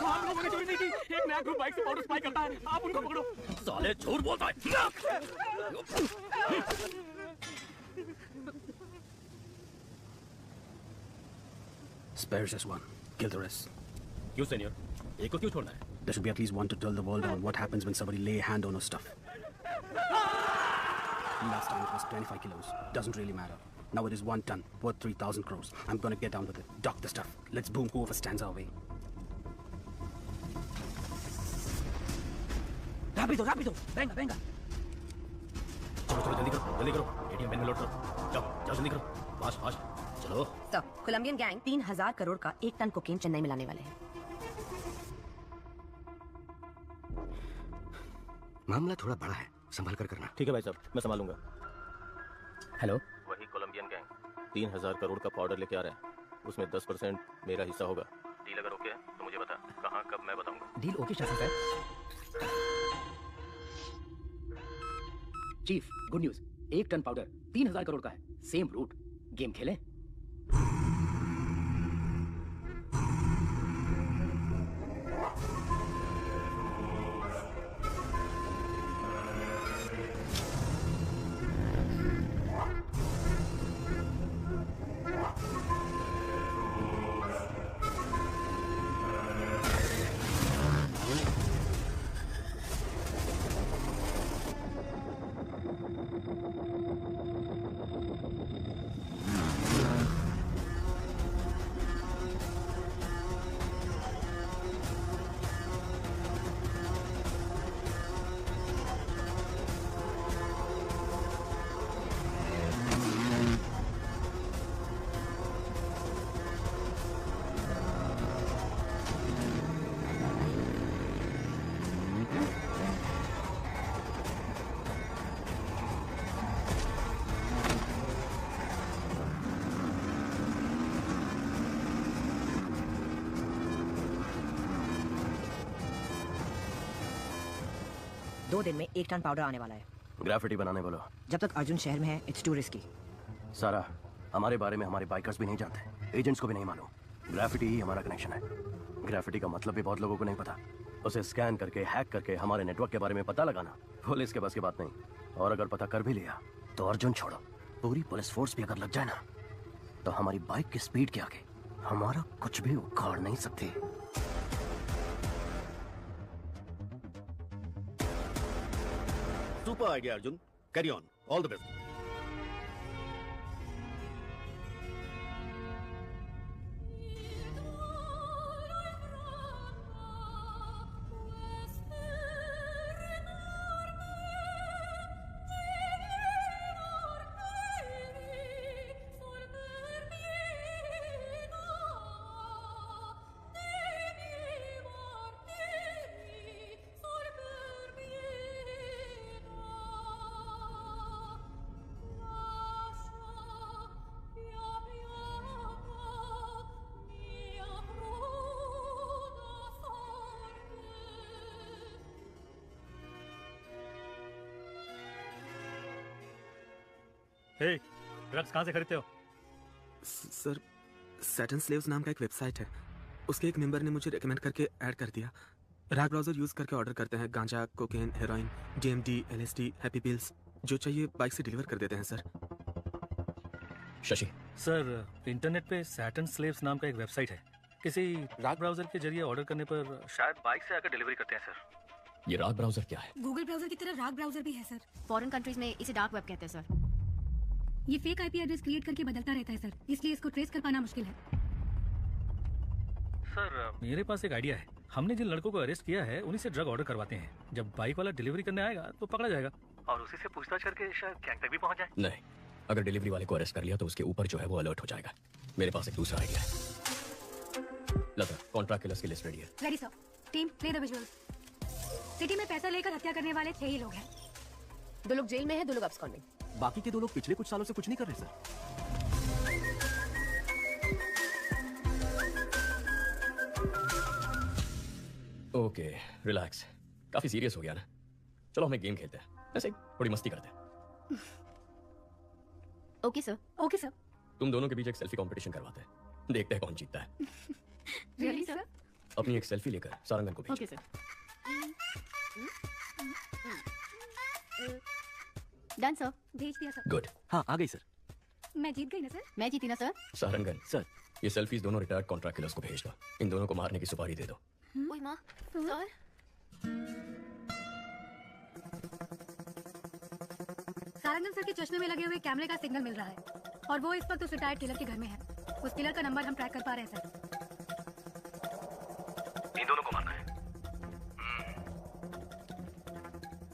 हम लोगों ने चोरी नहीं की। एक नया ग्रुप बाइक से पाउडर सप्लाई करता है, आप उनको पकड़ो। साले झूठ बोलता है। Spare just one. Kill the rest. क्यों सीनियर? एक को क्यों छोड़ना है? There should be at least one to tell the world on what happens when somebody lay a hand on our stuff. Last time it was 25 kilos. Doesn't really matter. Now it is 1 ton, worth 3,000 crores. I'm gonna get down with it. Dock the stuff. Let's boom whoever stands our way. Rápido, rápido. Venga, venga. चलो जल्दी करो, जल्दी करो। ATM pin में load करो। जाओ, जाओ जल्दी करो। Fast, fast. चलो। तो कोलंबियन गैंग 3,000 करोड़ का 1 टन कोकेन चेन्नई में लाने वाले हैं। मामला थोड़ा बड़ा है, संभाल कर करना। ठीक है भाई साहब, मैं संभालूंगा। हेलो, वही कोलंबियन गैंग 3,000 करोड़ का पाउडर लेके आ रहे हैं। उसमें 10% मेरा हिस्सा होगा। डील अगर ओके है तो मुझे बता, कहाँ कब मैं बताऊंगा। डील ओके शासन साहब। Chief, good news. 1 ton powder 3,000 crore का है। Same root. गेम खेलें? दो दिन में 1 टन पाउडर आने वाला है। ग्राफिटी बनाने बोलो। जब तक अर्जुन शहर में है, इट्स टू रिस्की। सारा, हमारे बारे में हमारे बाइकर्स भी नहीं जानते, एजेंट्स को भी नहीं मालूम। ग्राफिटी ही हमारा कनेक्शन है। ग्राफिटी का मतलब भी बहुत लोगों को नहीं पता। उसे स्कैन करके, हैक करके हमारे नेटवर्क के बारे में पता लगाना पुलिस के बस की बात नहीं। और अगर पता कर भी लिया तो अर्जुन छोड़ो, पूरी पुलिस फोर्स भी अगर लग जाए ना, तो हमारी बाइक की स्पीड के आगे हमारा कुछ भी उखाड़ नहीं सकती। Super idea Arjun, carry on, all the best. Hey, drugs कहाँ से खरीदते हो? सर, सैटन स्लेव्स नाम का एक वेबसाइट है, उसके एक मेंबर ने मुझे रेकमेंड करके ऐड कर दिया। रैग ब्राउजर यूज करके ऑर्डर करते हैं गांजा, cocaine, heroin, DMD, LSD, happy pills. जो चाहिए बाइक से डिलीवर कर देते हैं सर। शशि। सर, इंटरनेट पे सैटर्न स्लेव्स नाम का एक वेबसाइट है। किसी राग ब्राउजर के जरिए ऑर्डर करने पर शायद बाइक से आकर डिलीवरी करते हैं सर। ये राग ब्राउजर क्या है? गूगल ब्राउजर की तरह राग ब्राउजर भी है सर। फॉरेन कंट्रीज में इसे डार्क वेब कहते हैं सर। ये फेक आईपी एड्रेस क्रिएट करके बदलता रहता है सर, इसलिए इसको ट्रेस कर पाना मुश्किल है। सर, मेरे पास एक आइडिया है। हमने जिन लड़कों को अरेस्ट किया है उन्हीं से ड्रग ऑर्डर करवाते हैं। जब बाइक वाला डिलीवरी करने आएगा तो पकड़ा जाएगा और उसी से पूछताछ करके शायद गैंग तक भी पहुंच जाए। नहीं, अगर डिलीवरी वाले को अरेस्ट कर लिया तो उसके ऊपर जो है वो अलर्ट हो जाएगा। मेरे पास एक दूसरा आइडिया है। लता, कॉन्ट्रैक्ट किलर्स की लिस्ट रेडी है। Ready sir. Team play the visuals. City में पैसा लेकर हत्या करने वाले 6 ही लोग हैं। 2 लोग जेल में हैं, 2 लोग अब्सकॉन्डिंग। बाकी के 2 लोग पिछले कुछ सालों से कुछ नहीं कर रहे सर। Okay, relax. काफी सीरियस हो गया ना। चलो हम एक गेम खेलते हैं, ऐसे ही थोड़ी मस्ती करते हैं। Okay sir. Okay sir. तुम दोनों के बीच एक सेल्फी कंपटीशन करवाते हैं, देखते हैं कौन जीतता है। Really sir? अपनी एक सेल्फी लेकर सारंगन को भेजो। Okay sir. Done sir. भेज दिया सर। गुड। हाँ, आ गई सर। मैं जीत गई ना सर? मैं जीती ना सर? सारंगन सर, ये सेल्फीज दोनों रिटायर्ड कॉन्ट्रैक्ट किलर्स को भेज दो। इन दोनों को मारने की सुपारी दे दो। ओए माँ, सर। सारंगन सर के चश्मे में लगे हुए कैमरे का सिग्नल मिल रहा है और वो इस वक्त उस रिटायर्ड किलर के घर में है। उस किलर का नंबर हम ट्रैक कर पा रहे हैं सर। इन दोनों को मारना है।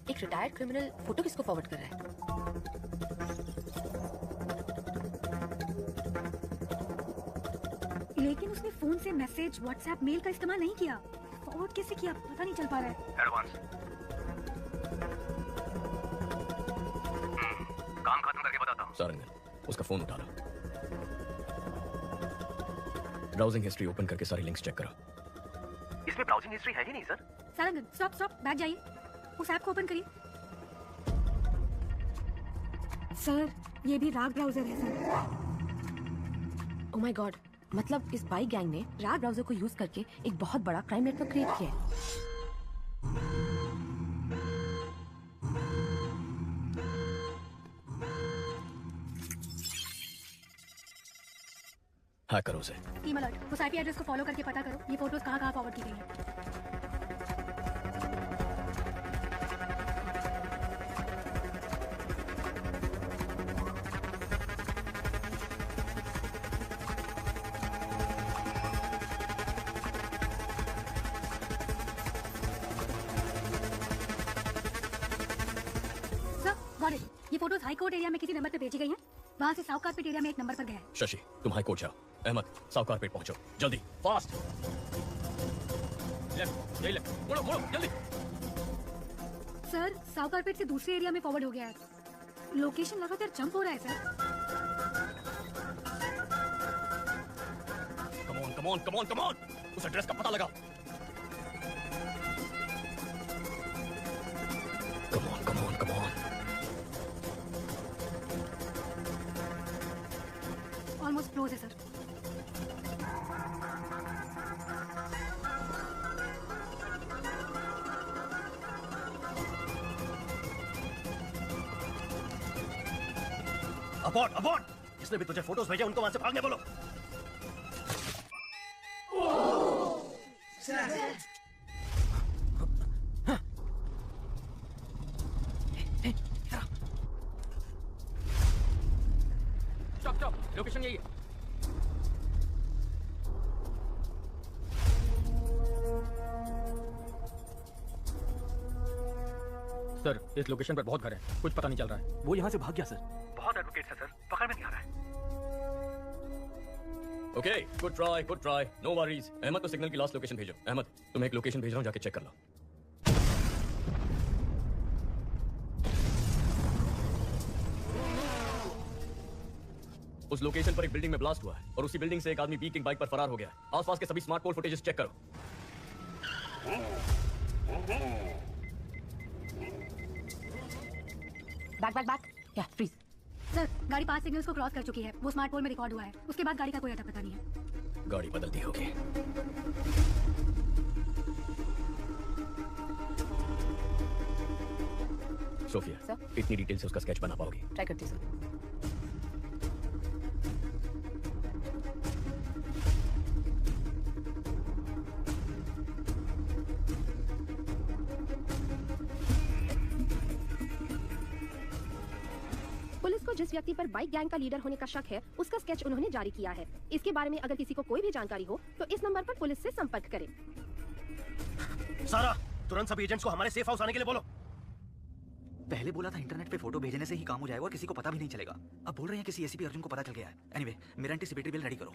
एक रिटायर्ड क्रिमिनल फोटो किसको फॉरवर्ड कर रहा है? लेकिन उसने फोन से मैसेज, व्हाट्सएप, मेल का इस्तेमाल नहीं किया। फॉरवर्ड कैसे किया पता नहीं चल पा रहा है। एडवांस। काम खत्म करके बताता हूँ। सारंगन, उसका फोन उठा लो। ब्राउजिंग हिस्ट्री ओपन करके सारी लिंक्स चेक करो। इसमें ब्राउजिंग हिस्ट्री है ही नहीं सर। सारंगन, स्टॉप स्टॉप, बैठ जाइए। उस ऐप को ओपन करिए। सर, ये भी राग ब्राउजर है सर। ओह माय गॉड, मतलब इस बाइक गैंग ने राग ब्राउजर को यूज करके एक बहुत बड़ा क्राइम नेटवर्क क्रिएट किया है। हैक करो उसे। टीम अलर्ट, उस आईपी एड्रेस को फॉलो करके पता करो ये फोटोज कहाँ फॉरवर्ड की गई हैं। ये फोटोज हाई कोर्ट एरिया में किसी नंबर पे भेजी गई हैं। वहाँ से साउथ कारपेट एरिया में एक नंबर पर गया है। शशि, तुम हाई कोर्ट जाओ। अहमद, साउथ कारपेट पहुंचो, जल्दी, फास्ट। लेफ्ट, यही लेफ्ट, मुड़ो मुड़ो जल्दी। सर, साउथ कारपेट से दूसरे एरिया में फॉरवर्ड हो गया है। लोकेशन लगातार जंप हो रहा है sir. Come on, come on, come on, come on. उस एड्रेस का पता लगाओ। Come on, come on, come on. Almost close है सर। अबॉर्ड, अबॉर्ड। जिसने भी तुझे फोटोज भेजे उनको वहां से भागने बोलो। लोकेशन यही है। सर, इस लोकेशन पर बहुत घर है, कुछ पता नहीं चल रहा है। वो यहाँ से भाग गया सर। बहुत एडवोकेट है सर, पकड़ में नहीं आ रहा है। Okay, good try, good try, no worries. Ahmed को सिग्नल की लास्ट लोकेशन भेजो। अहमद, तुम्हें एक लोकेशन भेज रहा हूँ, जाके चेक कर लो। उस लोकेशन पर एक बिल्डिंग में ब्लास्ट हुआ है और उसी बिल्डिंग से एक आदमी बी किंग बाइक पर फरार हो गया है। आसपास के सभी स्मार्ट पोल फुटेजेस चेक करो। बैक बैक बैक, या फ्रीज। सर, गाड़ी 5 सिग्नल्स को क्रॉस कर चुकी है। वो स्मार्ट पोल में रिकॉर्ड हुआ है। उसके बाद गाड़ी का कोई अता पता नहीं है। गाड़ी बदलती होगी। सोफिया, इतनी डिटेल से उसका स्केच बना पाओगी? ट्राई करती हूँ सर। जिस व्यक्ति पर बाइक गैंग का लीडर होने का शक है उसका स्केच उन्होंने जारी किया है। इसके बारे में अगर किसी को कोई भी जानकारी हो तो इस नंबर पर पुलिस से संपर्क करें। सारा, तुरंत सभी एजेंट्स को हमारे सेफ हाउस आने के लिए बोलो। पहले बोला था इंटरनेट पे फोटो भेजने से ही काम हो जाएगा और किसी को पता भी नहीं चलेगा। अब बोल रहे हैं किसी एसीपी अर्जुन को पता चल गया है। एनीवे, मेरा एंटीसिपेटरी बिल रेडी करो।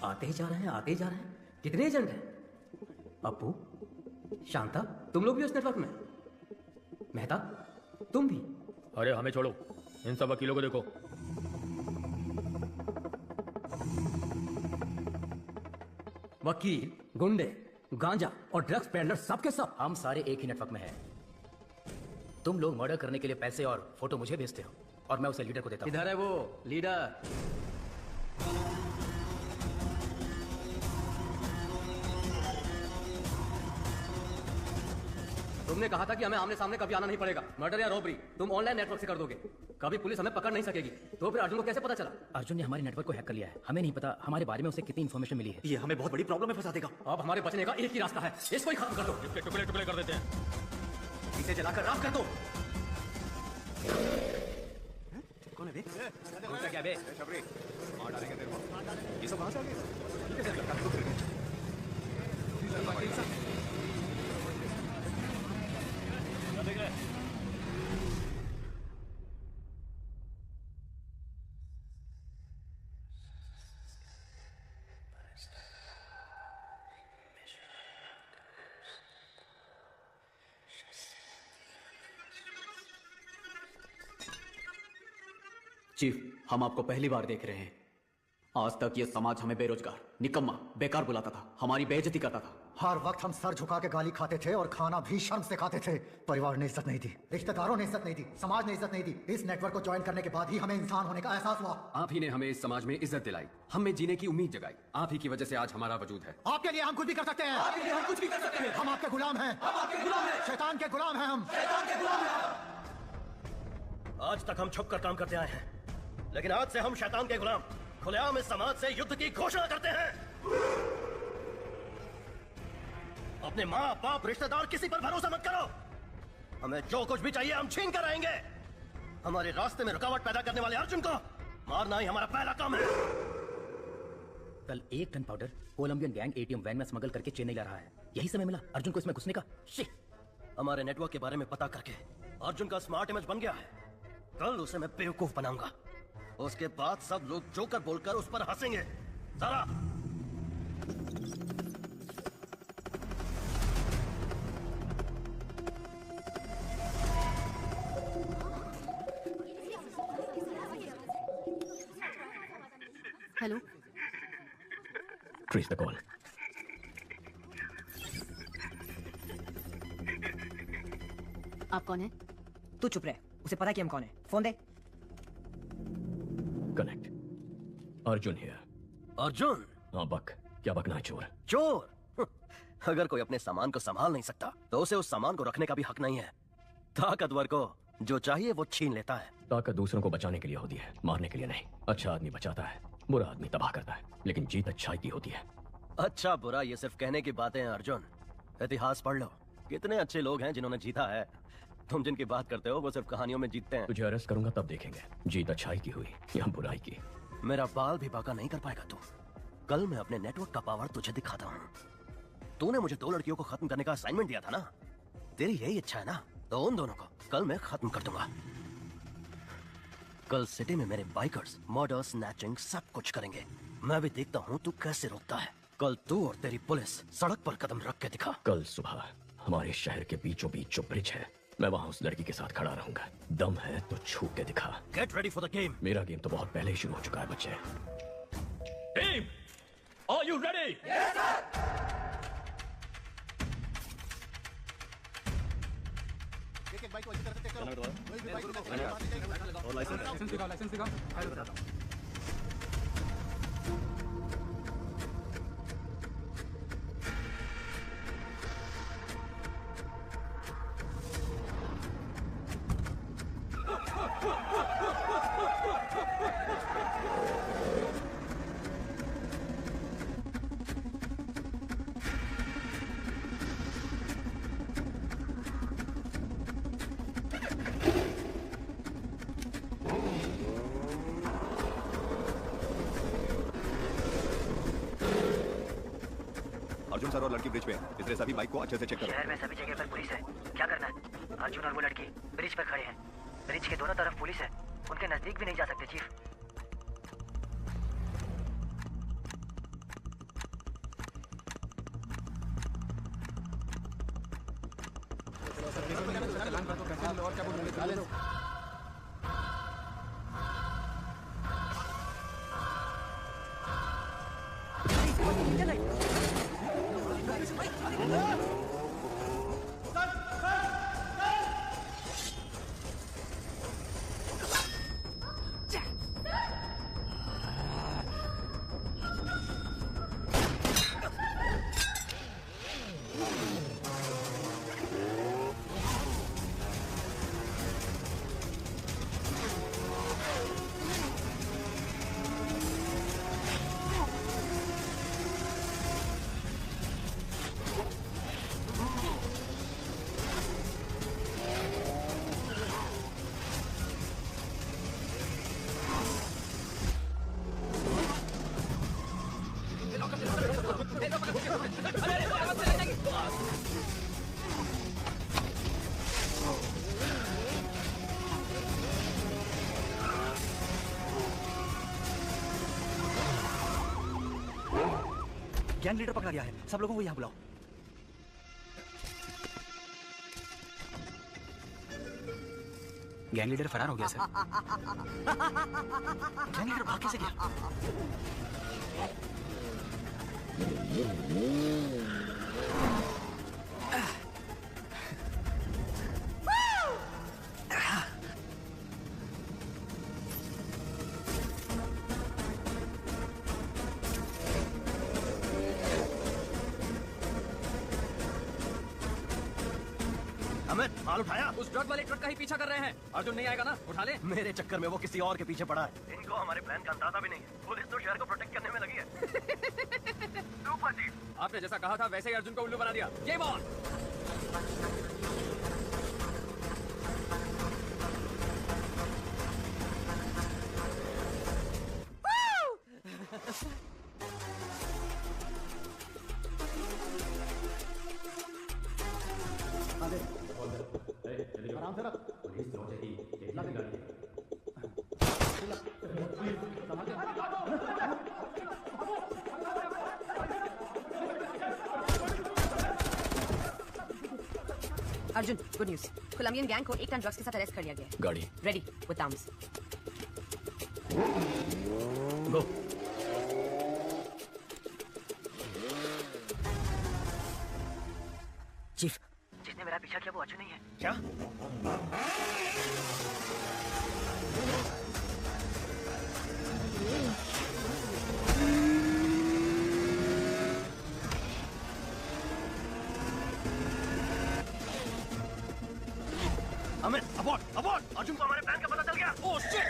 आते ही जा रहे हैं, आते ही जा रहे हैं। कितने एजेंट हैं? अप्पू, शांता, तुम लोग भी उस नेटवर्क में? मेहता, तुम भी? अरे हमें छोड़ो, इन सब वकीलों को देखो। वकील, गुंडे, गांजा और ड्रग्स पेडलर सब के सब हम सारे एक ही नेटवर्क में हैं। तुम लोग मर्डर करने के लिए पैसे और फोटो मुझे भेजते हो और मैं उसे लीडर को देता हूं। इधर है वो लीडर। तुमने कहा था कि हमें आमने सामने कभी आना नहीं पड़ेगा। मर्डर या रॉबरी तुम ऑनलाइन नेटवर्क से कर दोगे, कभी पुलिस हमें पकड़ नहीं सकेगी। तो फिर अर्जुन को कैसे पता चला? अर्जुन ने हमारे नेटवर्क को हैक कर लिया है। हमें नहीं पता हमारे बारे में उसे कितनी इन्फॉर्मेशन मिली है। ये हमें बहुत बड़ी प्रॉब्लम में फंसा देगा। अब हमारे बचने का एक ही रास्ता है, इसको ही खत्म कर दो। इसके टुकड़े टुकड़े कर देते हैं। इसे जलाकर राख कर दो। कौन है बे? क्या बे? मार डालेंगे तेरे को। ये सब कहां से आ गए? चीफ, हम आपको पहली बार देख रहे हैं। आज तक ये समाज हमें बेरोजगार, निकम्मा, बेकार बुलाता था, हमारी बेइज्जती करता था। हर वक्त हम सर झुका के गाली खाते थे और खाना भी शर्म से खाते थे। परिवार ने इज्जत नहीं दी, रिश्तेदारों ने इज्जत नहीं दी, समाज ने इज्जत नहीं दी। इस नेटवर्क को ज्वाइन करने के बाद ही हमें इंसान होने का एहसास हुआ। आप ही ने हमें इस समाज में इज्जत दिलाई, हमें जीने की उम्मीद जगाई। आप ही की वजह से आज हमारा वजूद है। आपके लिए हम कुछ भी कर सकते हैं। आपके लिए हम कुछ भी कर सकते हैं। हम आपके गुलाम हैं। हम आपके गुलाम हैं। शैतान के गुलाम हैं हम। शैतान के गुलाम हैं। आज तक हम छुप कर काम करते आए हैं, लेकिन आज से हम शैतान के गुलाम खुलेआम इस समाज से युद्ध की घोषणा करते हैं। अपने माँ बाप रिश्तेदार किसी पर भरोसा मत करो। हमें जो कुछ भी चाहिए हम छीन कर आएंगे। हमारे रास्ते में रुकावट पैदा करने वाले अर्जुन को मारना ही हमारा पहला काम है। कल 1 ton powder Colombian gang ATM van में स्मगल करके चेन्नई ला रहा है। यही समय मिला अर्जुन को इसमें घुसने का। हमारे नेटवर्क के बारे में पता करके अर्जुन का स्मार्ट इमेज बन गया है। कल उसे मैं बेवकूफ बनाऊंगा। उसके बाद सब लोग जोकर बोलकर उस पर हंसेंगे। सारा हेलो, ट्रेस द कॉल। आप कौन है? तू चुप रहे, उसे पता कि हम कौन है। Phone they. Connect. Arjun here. Arjun? हाँ बक, क्या बकना है चोर? चोर? अगर कोई अपने सामान को संभाल नहीं सकता तो उसे उस सामान को रखने का भी हक नहीं है। ताकतवर को जो चाहिए वो छीन लेता है। ताकत दूसरों को बचाने के लिए होती है, मारने के लिए नहीं। अच्छा आदमी बचाता है, बुरा आदमी तबाह करता है, लेकिन जीत अच्छाई की होती है। अच्छा बुरा ये सिर्फ कहने की बातें हैं अर्जुन। इतिहास पढ़ लो, कितने अच्छे लोग हैं जिन्होंने जीता है। तुम जिनकी बात करते हो वो सिर्फ कहानियों में जीतते हैं। तुझे अरेस्ट करूंगा तब देखेंगे जीत अच्छाई की हुई या बुराई की। मेरा बाल भी बाका नहीं कर पाएगा तू। कल मैं अपने नेटवर्क का पावर तुझे दिखाता हूँ। तूने मुझे 2 लड़कियों को खत्म करने का असाइनमेंट दिया था ना, तेरी यही इच्छा है ना, तो उन दोनों को कल मैं खत्म कर दूंगा। कल सिटी में मेरे बाइकर्स मर्डर, स्नैचिंग सब कुछ करेंगे। मैं भी देखता हूँ तू कैसे रोकता है। कल तू और तेरी पुलिस सड़क पर कदम रख के दिखा। कल सुबह हमारे शहर के बीचों बीच जो ब्रिज है, मैं वहाँ उस लड़की के साथ खड़ा रहूंगा। दम है तो छू के दिखा। Get ready for the game. मेरा गेम तो बहुत पहले ही शुरू हो चुका है बच्चे। Team, are you ready? Yes sir. एक बाइक को अच्छी तरह से चेक करो। लाइसेंस दिखाओ, लाइसेंस दिखाओ। फाइल बताता हूं। अर्जुन सर और लड़की ब्रिज पे हैं, इसलिए सभी बाइक को अच्छे से चेक करो। शहर में सभी जगह पर पुलिस है, क्या करना है? अर्जुन और वो लड़की ब्रिज पर खड़े हैं। ब्रिज के दोनों तरफ पुलिस है, उनके नजदीक भी नहीं जा सकते चीफ। गैंग लीडर पकड़ा गया है, सब लोगों को यहाँ बुलाओ। गैंग लीडर फरार हो गया सर। गैंग लीडर भाग कैसे गया? माल उठाया? उस ट्रक वाले ट्रक का ही पीछा कर रहे हैं। अर्जुन नहीं आएगा ना? उठा ले। मेरे चक्कर में वो किसी और के पीछे पड़ा है। इनको हमारे प्लान का अंदाजा भी नहीं है। पुलिस तो शहर को प्रोटेक्ट करने में लगी है। सुपर चीफ, आपने जैसा कहा था वैसे ही अर्जुन को उल्लू बना दिया। Game on. आराम से रख। पुलिस पहुंचेगी, देखना भी गाड़ी। Arjun, good news. Colombian gang को 1 टन ड्रग्स के साथ अरेस्ट कर लिया गया है। गाड़ी ready with arms. Go. Chief, जिसने मेरा पीछा किया वो अर्जुन नहीं है। क्या? अमित, अबॉर्ड, अबॉर्ड! अर्जुन को हमारे प्लान का पता चल गया। Oh shit!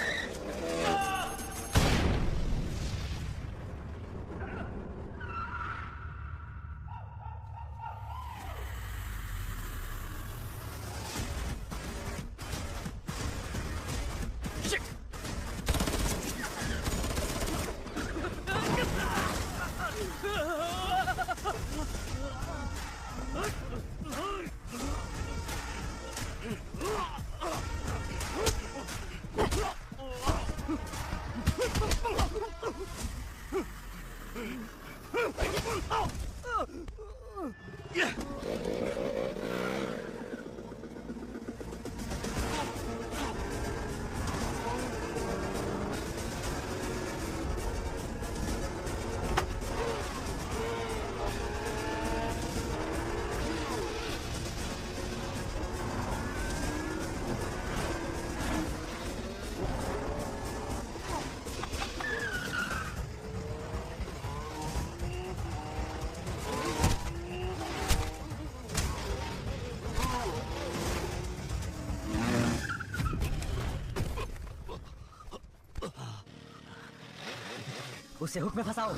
उसे हुक में फंसाओ।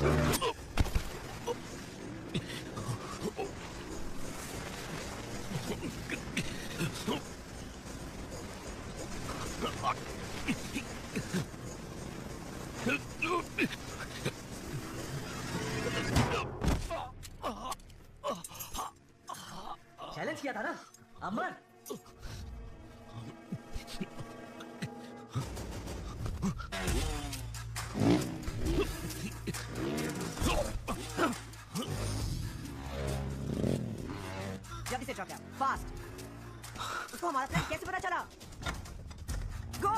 किया था ना अमर। जल्दी से चौक फास्ट। उसको हमारा प्लान कैसे पता चला? गो।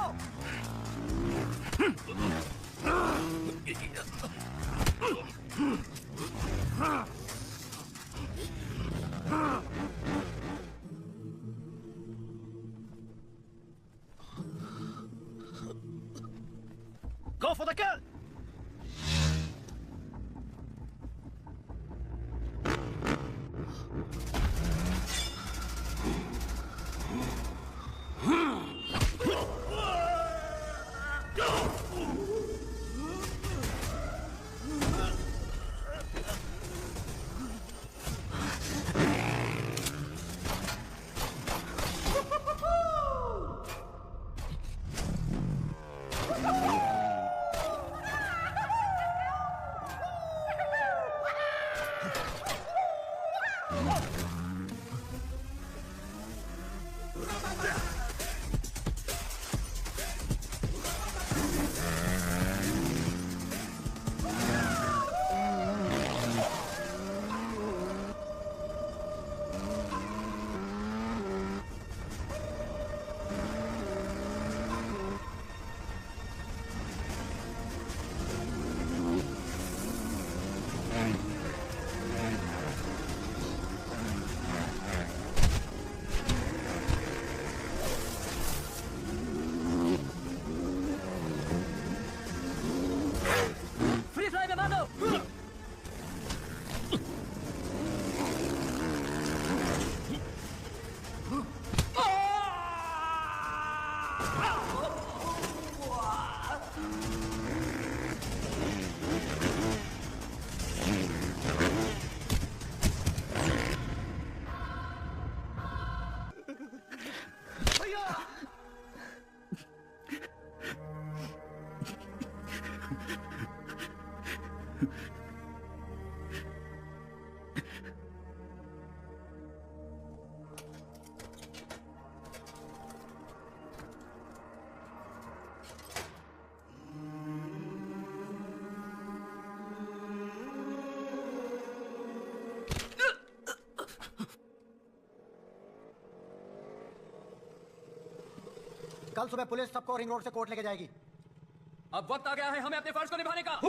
Go for the kill! कल सुबह पुलिस सबको रिंग रोड से कोर्ट लेके जाएगी। अब वक्त आ गया है हमें अपने फर्ज को निभाने का।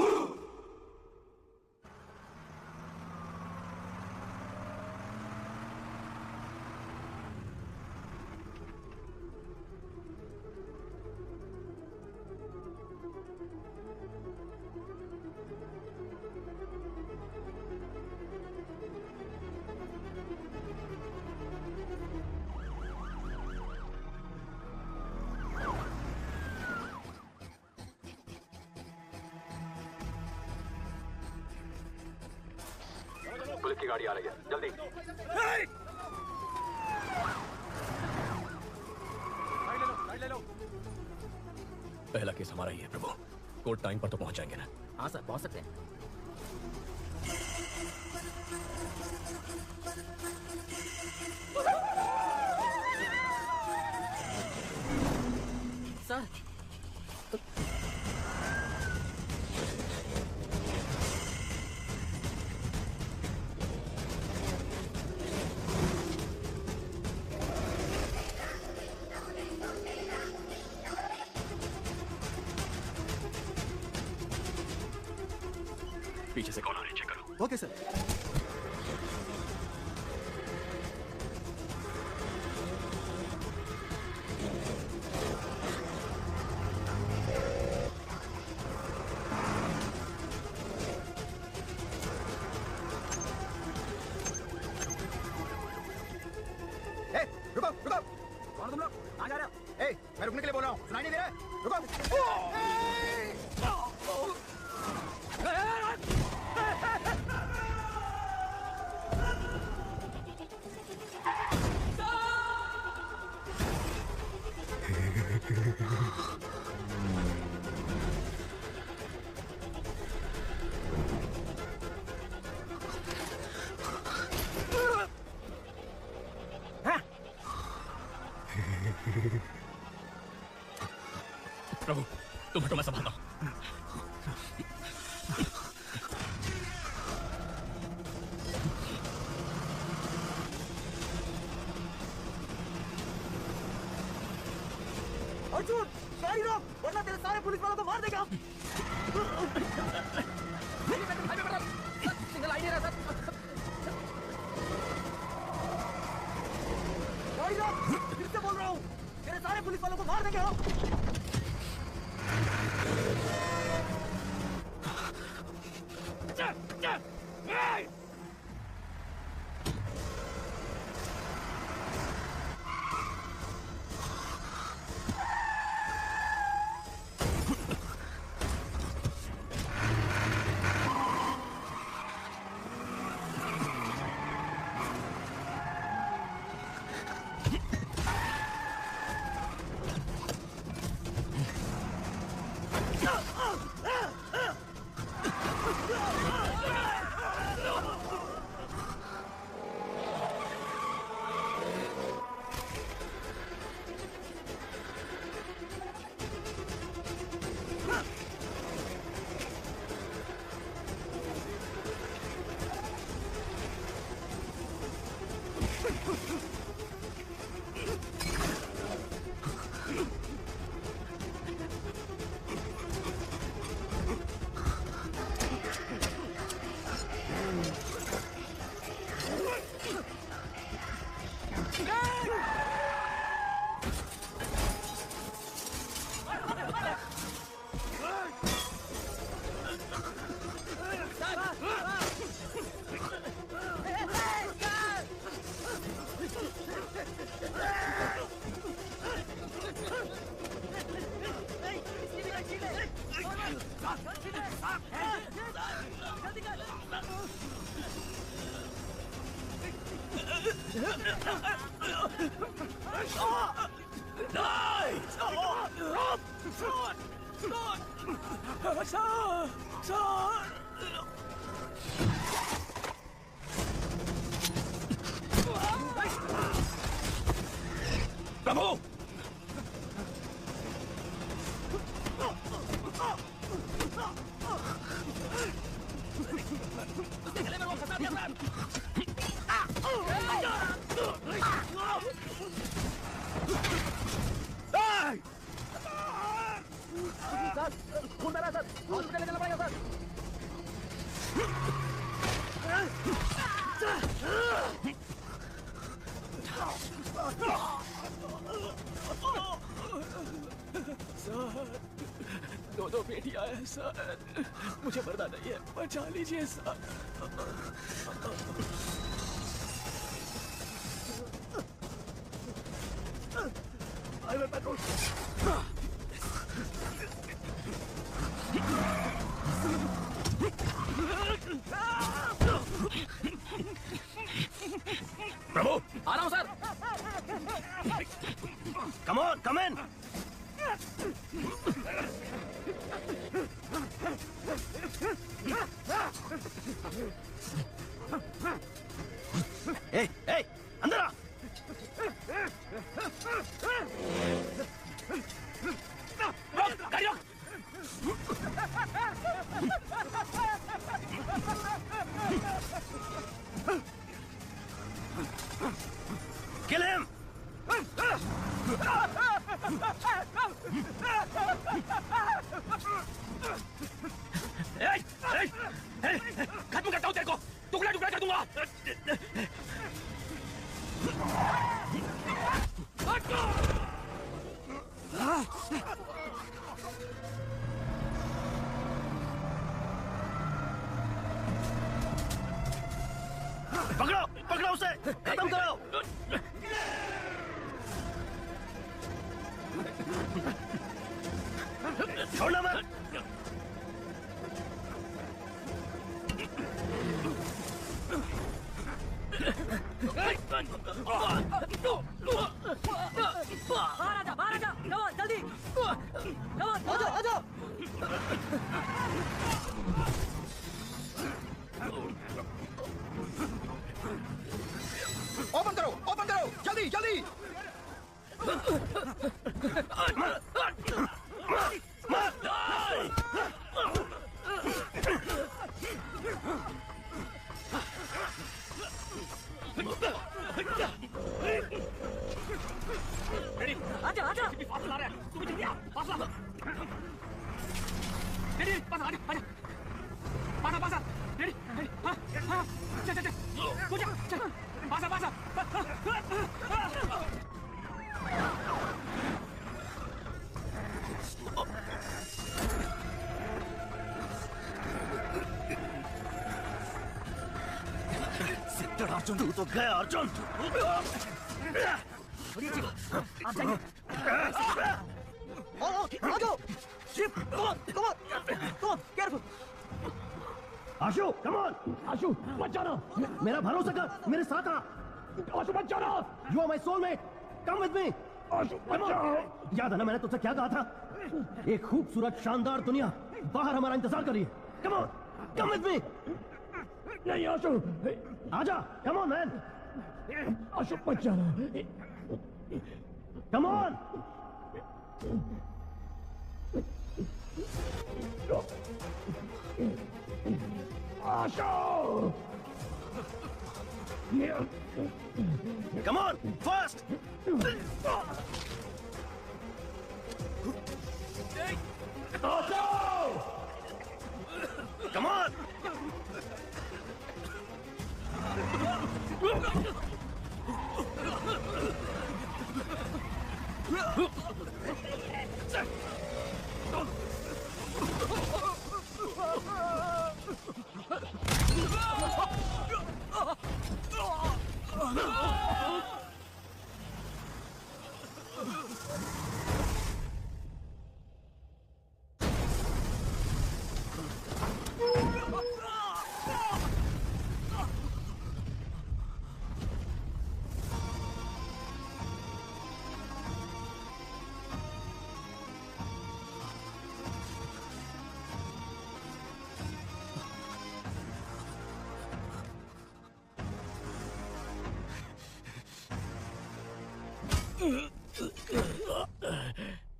पुलिस की गाड़ी आ रही है, जल्दी। ले लो। पहला केस हमारा ही है प्रभु। कोर्ट टाइम पर तो पहुंच जाएंगे ना? हाँ सर, पहुंच सकते हैं। सर पीछे से कौन आ रही है, चेक करो। Okay sir. रुको रुको, कौन तुम लोग? कहाँ जा रहे हो? ए, मैं रुकने के लिए बोल रहा हूँ, सुनाई नहीं दे रहा है? रुको। प्रभु तुम हटो, मैं संभालता हूँ। अर्जुन गाड़ी रोक वरना तेरे सारे पुलिस वालों को मार देगा। सिग्नल आई नहीं रहा सर। गाड़ी रोक, फिर से बोल रहा हूँ तेरे सारे पुलिस वालों को मार देंगे हम। प्रभु दो बेटियां हैं सर, मुझे मरना नहीं है, बचा लीजिए सर। प्रभु आ रहा हूँ सर। कम ऑन, कम इन। ए, ए, अंदर आ। रोक, गाड़ी रोक। Kill him! खत्म करता हूँ तेरे को, टुकड़ा टुकड़ा कर दूंगा। पकड़ो, पकड़ो उसे, खत्म करो। छोड़ना मत। बाहर आजा, नवाज जल्दी। नवाज आजा, आजा। ओपन करो, जल्दी जल्दी। आजा आजा फासला आ रहा है तू भी जल्दी आ फासला रेडी पास आजा आजा पासा पासा रेडी हां हां चल चल चल हो जा चल पासा पासा सेक्टर अर्जुन तू तो गया अर्जुन आप जाइए आ जाओ ship come on careful Ashu come on Ashu मत जाना मेरा भरोसा कर मेरे साथ आ आशु मत जाना you are my soulmate come with me Ashu मत जाओ याद है ना मैंने तुझसे क्या कहा था एक खूबसूरत शानदार दुनिया बाहर हमारा इंतजार कर रही है कम ऑन कम विद मी नहीं आशु आजा कम ऑन मैन आशु मत जाना come on Asho! Come on, fast! Asho! Come on!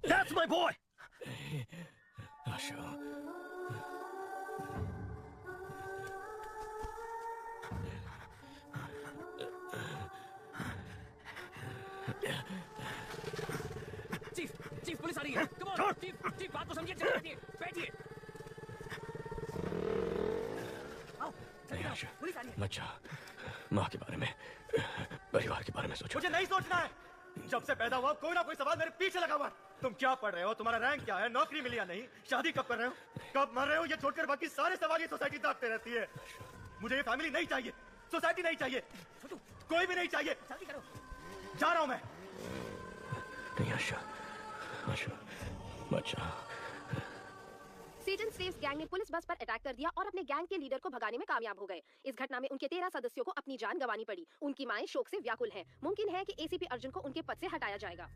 That's my boy! Asho. Chief police आ रही है कम ऑन चीफ बात को समझिए चलिए बैठिए आओ चलिए आशु पुलिस आ रही है मत जा माँ के बारे में परिवार के बारे में सोचो मुझे नहीं सोचना है जब से पैदा हुआ कोई ना कोई सवाल मेरे पीछे लगा हुआ तुम क्या पढ़ रहे हो तुम्हारा रैंक क्या है नौकरी मिली या नहीं शादी कब कर रहे हो कब मर रहे हो ये छोड़कर बाकी सारे सवाल ये सोसाइटी दागते रहती है मुझे ये फैमिली नहीं चाहिए सोसाइटी नहीं चाहिए कोई भी नहीं चाहिए जल्दी करो जा रहा हूं मैं नहीं आशु आशु मत जा सेटन स्लेव्स गैंग ने पुलिस बस पर अटैक कर दिया और अपने गैंग के लीडर को भगाने में कामयाब हो गए। इस घटना में उनके 13 सदस्यों को अपनी जान गंवानी पड़ी। उनकी माएं शोक से व्याकुल हैं। मुमकिन है कि एसीपी अर्जुन को उनके पद से हटाया जाएगा।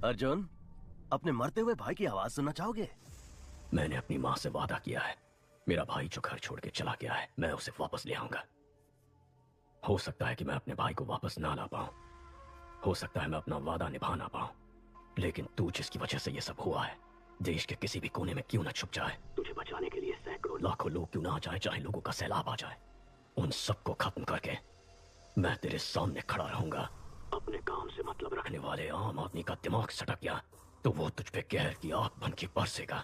अर्जुन अपने मरते हुए भाई की आवाज सुनना चाहोगे? मैंने अपनी माँ से वादा किया है मेरा भाई जो घर छोड़ के चला गया है मैं उसे वापस ले आऊंगा। हो सकता है कि मैं अपने भाई को वापस ना ला पाऊं, हो सकता है मैं अपना वादा निभा ना पाऊं, लेकिन तू जिसकी वजह से ये सब हुआ है देश के किसी भी कोने में क्यों ना छुप जाए, तुझे बचाने के लिए सैकड़ों लाखों लोग क्यों ना आ जाए, चाहे लोगों का सैलाब आ जाए, उन सबको खत्म करके मैं तेरे सामने खड़ा रहूंगा। अपने काम से मतलब रखने वाले आम आदमी का दिमाग सटक गया तो वो तुझ पे कहर की आग बन के बरसेगा।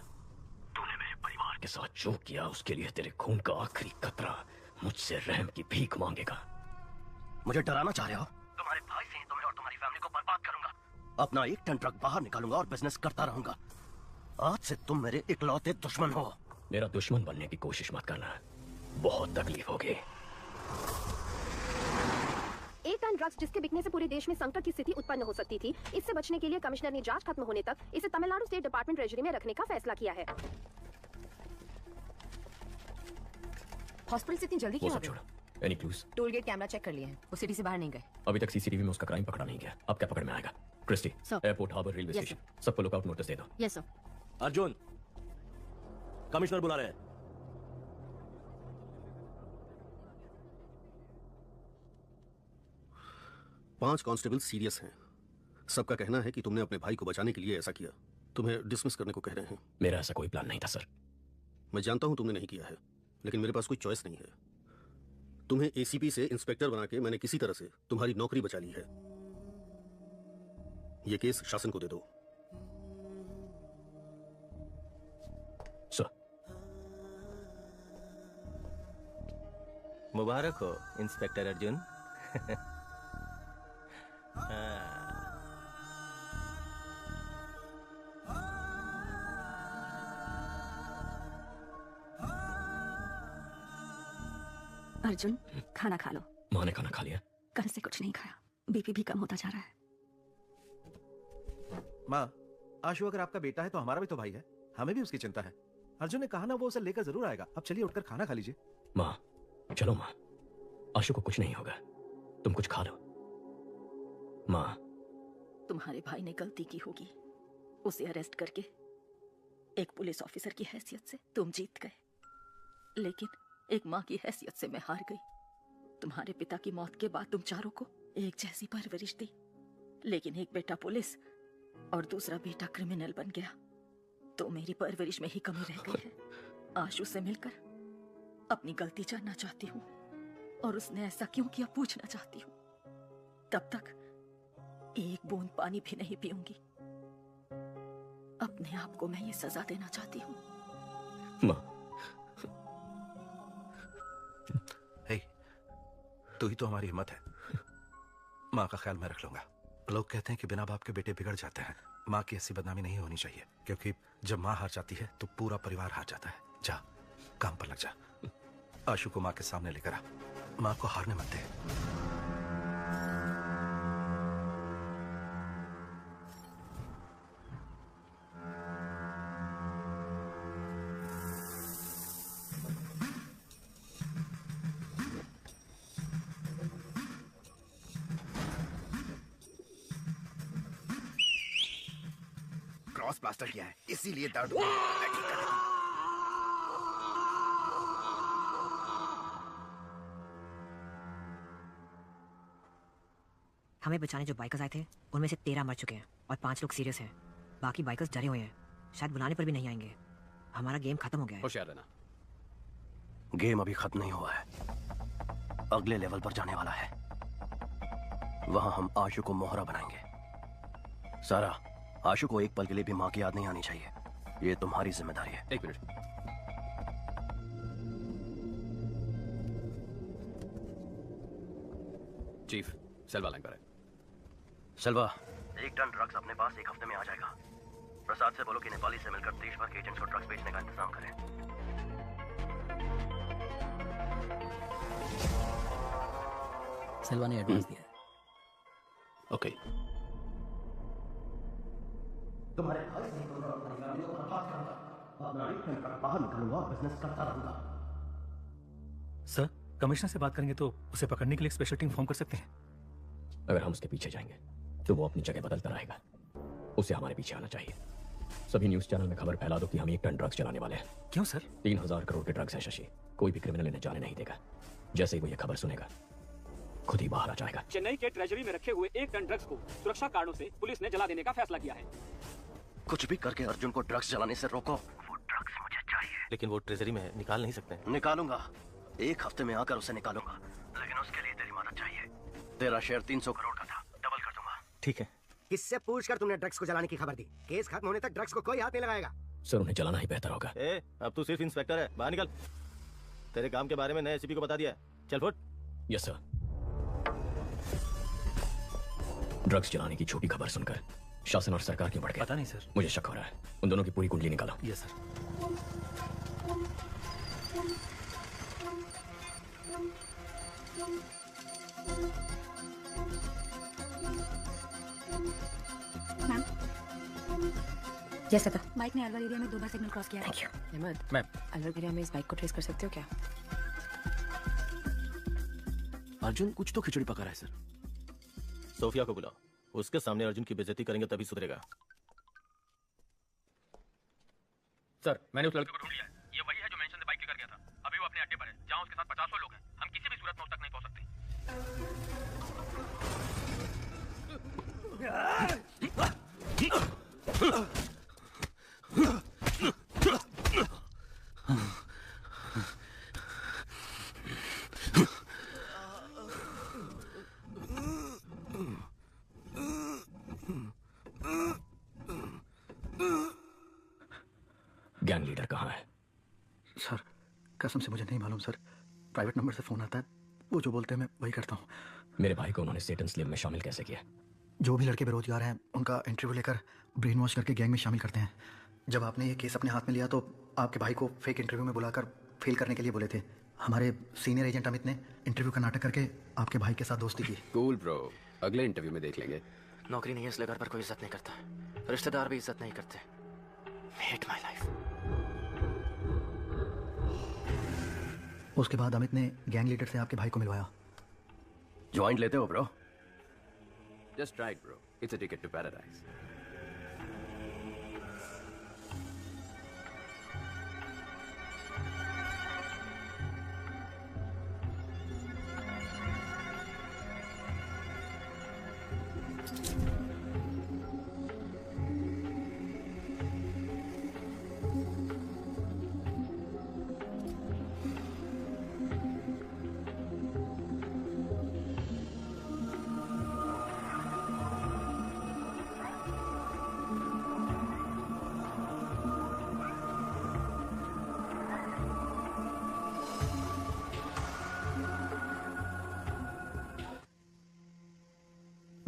तूने मेरे परिवार के साथ जो किया उसके लिए तेरे खून का आखिरी कतरा मुझसे रहम की भीख मांगेगा। मुझे डराना चाह रहे हो? तुम्हारे भाई से ही तुम्हें और तुम्हारी फैमिली को बर्बाद करूंगा। अपना 1 टन ट्रक बाहर निकालूंगा और बिजनेस करता रहूंगा। आज से तुम मेरे इकलौते दुश्मन हो। मेरा दुश्मन बनने की कोशिश मत करना, बहुत तकलीफ होगी। 1 टन ड्रग्स जिसके बिकने से पूरे देश में संकट की स्थिति उत्पन्न हो सकती थी, इससे बचने के लिए कमिश्नर ने जांच खत्म होने तक इसे तमिलनाडु स्टेट डिपार्टमेंट ट्रेजरी में रखने का फैसला किया है। हॉस्पिटल से इतनी जल्दी क्यों आ गए? Any clues? Toll gate camera check कर लिए हैं, वो सिटी से बाहर नहीं गए। अभी तक सीसीटीवी में उसका क्राइम पकड़ा नहीं गया, अब क्या पकड़ में आएगा? Christy, airport, harbour, railway Yes, station, सबको लुकआउट नोटिस दे दो। Yes sir. अर्जुन कमिश्नर बुला रहे हैं। पांच कांस्टेबल सीरियस हैं। सबका कहना है कि तुमने अपने भाई को बचाने के लिए ऐसा किया। तुम्हें डिसमिस करने को कह रहे हैं। मेरा ऐसा कोई प्लान नहीं था सर। मैं जानता हूं तुमने नहीं किया है, लेकिन मेरे पास कोई चॉइस नहीं है। तुम्हें एसीपी से इंस्पेक्टर बना के मैंने किसी तरह से तुम्हारी नौकरी बचा ली है। यह केस शासन को दे दो। सर। मुबारक हो इंस्पेक्टर अर्जुन। अर्जुन, खाना खा लो। माँ ने खाना खा लिया? कल से कुछ नहीं खाया, बीपी भी कम होता जा रहा है। माँ, आशु अगर आपका बेटा है तो हमारा भी तो भाई है, हमें भी उसकी चिंता है। अर्जुन ने कहा ना वो उसे लेकर जरूर आएगा। अब चलिए उठकर खाना खा लीजिए। माँ, चलो माँ, आशु को कुछ नहीं होगा, तुम कुछ खा लो। माँ, तुम्हारे भाई ने गलती की होगी, उसे अरेस्ट करके। एक पुलिस ऑफिसर की हैसियत से तुम जीत गए, लेकिन एक माँ की हैसियत से मैं हार गई। तुम्हारे पिता की मौत के बाद तुम चारों को एक जैसी परवरिश दी, लेकिन एक बेटा पुलिस और दूसरा बेटा क्रिमिनल बन गया। तो मेरी परवरिश में ही कमी रह गई है। आशु से मिलकर अपनी गलती जानना चाहती हूँ, और उसने ऐसा क्यों किया पूछना चाहती हूँ। तब तक एक बूंद पानी भी नहीं पीऊंगी। अपने आप को मैं ये सजा देना चाहती हूँ। माँ, तू ही तो हमारी हिम्मत है। माँ का ख्याल मैं रख लूंगा। लोग कहते हैं कि बिना बाप के बेटे बिगड़ जाते हैं। माँ की ऐसी बदनामी नहीं होनी चाहिए, क्योंकि जब माँ हार जाती है तो पूरा परिवार हार जाता है। जा, काम पर लग जा। आशु को माँ के सामने लेकर आ। माँ को हारने मत दे। क्रॉस प्लास्टर किया है, इसीलिए दर्द हो रहा है। मैं ठीक कर देता हूं। हमें बचाने जो बाइकर्स आए थे उनमें से 13 मर चुके हैं और 5 लोग सीरियस हैं। बाकी बाइकर्स डरे हुए हैं, शायद बुलाने पर भी नहीं आएंगे। हमारा गेम खत्म हो गया है। होशियार रहना। गेम अभी खत्म नहीं हुआ है, अगले लेवल पर जाने वाला है। वहां हम आशु को मोहरा बनाएंगे। सारा, आशु को एक पल के लिए भी मां की याद नहीं आनी चाहिए। ये तुम्हारी जिम्मेदारी है। एक मिनट। चीफ, सेल्वा लाइन पर है। सेल्वा, 1 टन ड्रग्स अपने पास 1 हफ्ते में आ जाएगा। प्रसाद से बोलो कि नेपाली से मिलकर देश भर के एजेंट्स को ड्रग्स बेचने का इंतजाम करें। सेल्वा ने एडवांस दिया है। ओके। तुम्हारे भाई से निकलूंगा, अपनी फैमिली को बर्बाद करूंगा, अपना रिटर्न कर बाहर निकलूंगा और बिजनेस करता रहूंगा। सर, कमिश्नर से बात करेंगे तो उसे पकड़ने के लिए एक स्पेशल टीम फॉर्म कर सकते हैं। अगर हम उसके पीछे जाएंगे तो वो अपनी जगह बदलता रहेगा। उसे हमारे पीछे आना चाहिए। सभी न्यूज चैनल में खबर फैला दो कि हम 1 टन ड्रग्स चलाने वाले हैं। क्यों सर? 3000 करोड़ के ड्रग्स है शशि। कोई भी क्रिमिनल इन्हें जाने नहीं देगा। जैसे ही वो ये खबर सुनेगा खुद ही बाहर आ जाएगा। चेन्नई के ट्रेजरी में रखे हुए 1 टन ड्रग्स को सुरक्षा कारणों से पुलिस ने जला देने का फैसला किया है। कुछ भी करके अर्जुन को ड्रग्स चलाने से रोको। वो ड्रग्स मुझे चाहिए। लेकिन वो ट्रेजरी में है, निकाल नहीं सकते। निकालूंगा, 1 हफ्ते में आकर उसे निकालूंगा, लेकिन उसके लिए तेरी मदद चाहिए। तेरा शेयर 300 करोड़ का था, डबल कर दूंगा। ठीक है। किससे पूछकर तुमने ड्रग्स को जलाने की खबर दी? केस खत्म होने तक ड्रग्स को कोई हाथ नहीं लगाएगा। सर, उन्हें जलाना ही बेहतर होगा। अब तू सिर्फ इंस्पेक्टर है, बाहर निकल। तेरे काम के बारे में नए एसीपी को बता दिया है। चल फुट। Yes sir. ड्रग्स चलाने की छोटी खबर सुनकर शासन और सरकार क्यों बढ़ गए? पता नहीं सर। मुझे शक हो रहा है। उन दोनों की पूरी कुंडली निकालो। Yes sir. मैम, यस लता। बाइक ने अलवर एरिया में 2 बार सिग्नल क्रॉस किया है। Thank you. Ahmad, ma'am, Alwar area में इस बाइक को ट्रेस कर सकते हो क्या? अर्जुन कुछ तो खिचड़ी पका रहा है सर। सोफिया को बुलाओ, उसके सामने अर्जुन की बेइज्जती करेंगे तभी सुधरेगा। सर, मैंने उस लड़के को ढूंढ लिया है। गैंग लीडर कहाँ है? सर कसम से मुझे नहीं मालूम सर। प्राइवेट नंबर से फोन आता है, वो जो बोलते हैं मैं वही करता हूँ। मेरे भाई को उन्होंने सेटन स्लेव में शामिल कैसे किया? जो भी लड़के बेरोजगार हैं उनका इंटरव्यू लेकर ब्रेन वॉश करके गैंग में शामिल करते हैं। जब आपने ये केस अपने हाथ में लिया तो आपके भाई को फेक इंटरव्यू में बुलाकर फेल करने के लिए बोले थे। हमारे सीनियर एजेंट अमित ने इंटरव्यू का नाटक करके आपके भाई के साथ दोस्ती की। कूल ब्रो, अगले इंटरव्यू में देख लेंगे। नौकरी नहीं है इसलिए घर पर कोई इज्जत नहीं करता, रिश्तेदार भी इज्जत नहीं करते। Hate my life. उसके बाद अमित ने गैंग लीडर से आपके भाई को मिलवाया। ज्वाइंट लेते हो bro? Just right bro, it's a ticket to paradise.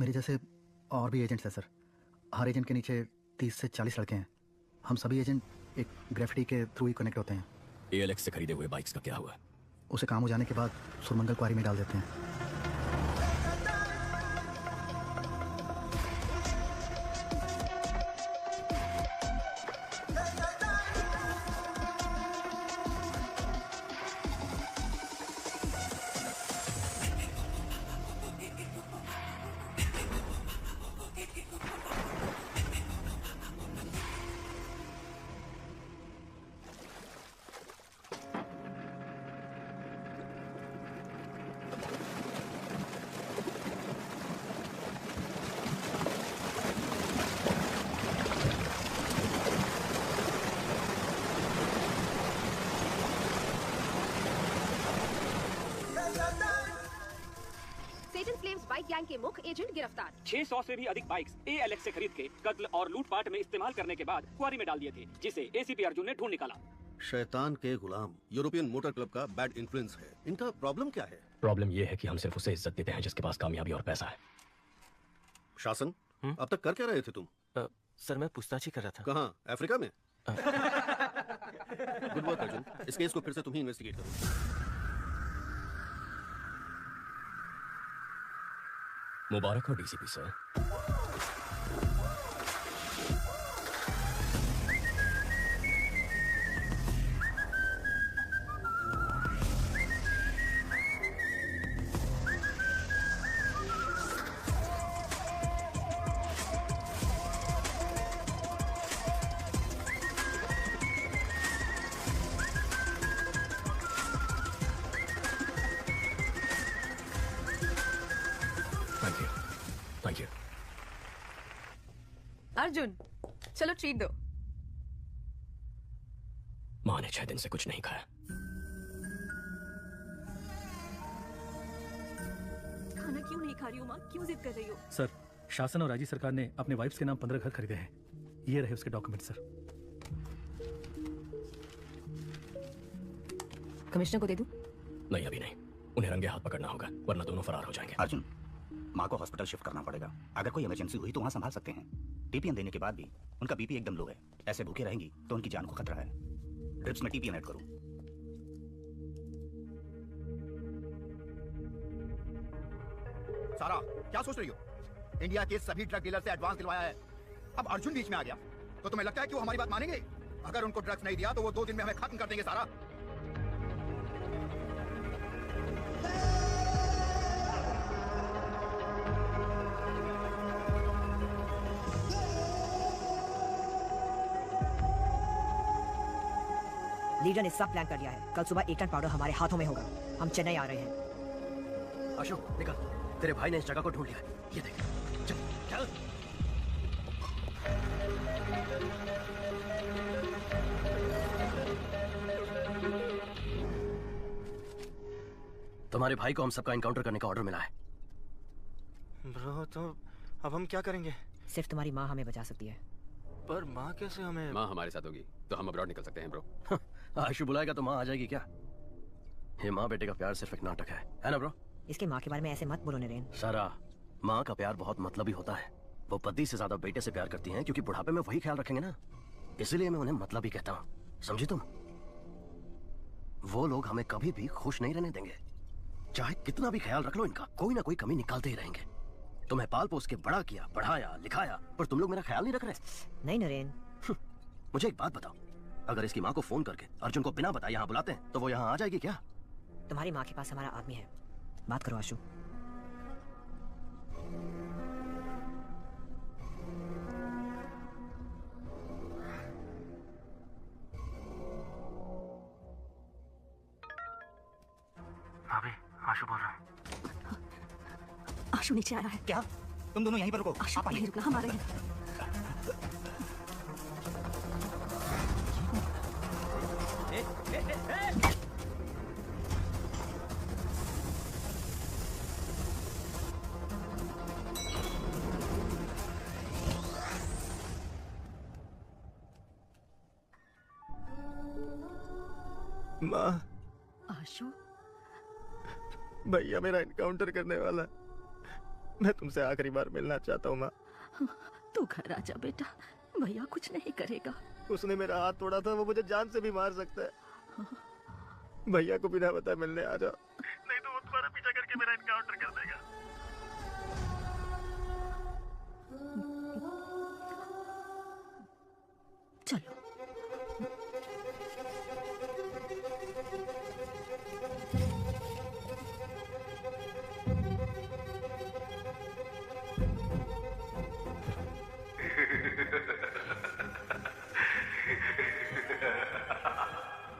मेरे जैसे और भी एजेंट्स हैं सर। हर एजेंट के नीचे 30 से 40 लड़के हैं। हम सभी एजेंट एक ग्रेफिटी के थ्रू ही कनेक्ट होते हैं। ALX से खरीदे हुए बाइक्स का क्या हुआ? उसे काम हो जाने के बाद सुरमंगल क्वारी में डाल देते हैं। सेटन स्लेव्स बाइक गैंग के मुख्य एजेंट गिरफ्तार। 600 से भी अधिक बाइक्स ALX से खरीद के कत्ल और लूटपाट में इस्तेमाल करने के बाद क्वारी में डाल दिए थे, जिसे ACP अर्जुन ने ढूंढ निकाला। शैतान के गुलाम यूरोपियन मोटर क्लब का बैड इन्फ्लुएंस है। इनका प्रॉब्लम क्या है? प्रॉब्लम ये है कि हम सिर्फ उसे इज्जत देते हैं जिसके पास कामयाबी और पैसा है। शासन, अब तक कर क्या रहे थे तुम? सर मैं पूछताछ ही कर रहा था। कहाँ? अफ्रीका में? Good work Arjun. इस केस को फिर से तुम ही इन्वेस्टिगेट करो। मुबारक हो DCP sir. Thank you. Arjun चलो ट्रीट दो। माँ ने 6 दिन से कुछ नहीं खाया। खाना क्यों नहीं खा रही हो माँ? क्यों जिद कर रही हो? सर शासन और राज्य सरकार ने अपने वाइफ्स के नाम 15 घर खरीदे हैं। ये रहे उसके डॉक्यूमेंट सर। कमिश्नर को दे दूं? नहीं अभी नहीं, उन्हें रंगे हाथ पकड़ना होगा वरना दोनों फरार हो जाएंगे। अर्जुन, माँ को हॉस्पिटल शिफ्ट करना पड़ेगा। अगर कोई इमरजेंसी हुई तो वहाँ संभाल सकते हैं। टीपीएन देने के बाद भी उनका बीपी एकदम लो है। ऐसे भूखे रहेंगी तो उनकी जान को खतरा है। ड्रिप्स में टीपीएन ऐड करो। सारा क्या सोच रही हो? इंडिया के सभी ड्रग डीलर से एडवांस दिलवाया है। अब अर्जुन बीच में आ गया तो तुम्हें लगता है कि वो हमारी बात मानेंगे? अगर उनको ड्रग्स नहीं दिया तो वो 2 दिन में हमें खत्म कर देंगे। सारा लीडर ने सब प्लान कर लिया है। कल सुबह 1 टन पाउडर हमारे हाथों में होगा। हम चेन्नई आ रहे हैं। अशोक निकल, तेरे भाई ने इस जगह को ढूंढ लिया है। ये देख, चल चल। तुम्हारे भाई को हम सबका एनकाउंटर करने का ऑर्डर मिला है। ब्रो तो अब हम क्या करेंगे? सिर्फ तुम्हारी माँ हमें बचा सकती है। पर माँ कैसे हमें? माँ हमारे साथ होगी तो हम अब्रॉड निकल सकते हैं ब्रो। आशु बुलाएगा तो माँ आ जाएगी क्या? ये माँ बेटे का प्यार सिर्फ एक नाटक है ना ब्रो? इसके माँ के बारे में ऐसे मत बोलो नरेन। सारा, माँ का प्यार बहुत मतलबी होता है। वो पति से ज्यादा बेटे से प्यार करती हैं क्योंकि बुढ़ापे में वही ख्याल रखेंगे ना, इसलिए मैं उन्हें मतलबी कहता हूँ। समझी तुम? वो लोग हमें कभी भी खुश नहीं रहने देंगे। चाहे कितना भी ख्याल रख लो इनका, कोई ना कोई कमी निकालते ही रहेंगे। तुम्हें पाल पोस के बड़ा किया, पढ़ाया, लिखाया, पर तुम लोग मेरा ख्याल नहीं रख रहे। नहीं नरेन। मुझे एक बात बताओ, अगर इसकी माँ को फोन करके अर्जुन को बिना बताए यहाँ बुलाते हैं तो वो यहाँ आ जाएगी क्या? तुम्हारी माँ के पास हमारा आदमी है, बात करो आशु। भाभी, आशु बोल रहा है। आशु नीचे आ रहा है। क्या? तुम दोनों यहीं पर रुको। आशु आप आइए। यहीं रुकना, हम आ रहे हैं। माँ, आशु, भैया मेरा एनकाउंटर करने वाला है। मैं तुमसे आखिरी बार मिलना चाहता हूँ माँ। तू घर आ जा बेटा, भैया कुछ नहीं करेगा। उसने मेरा हाथ तोड़ा था, वो मुझे जान से भी मार सकता है। भैया को बिना बताए मिलने आ जाओ, नहीं तो वो तुम्हारा पीछा करके मेरा एनकाउंटर कर देगा। चलो।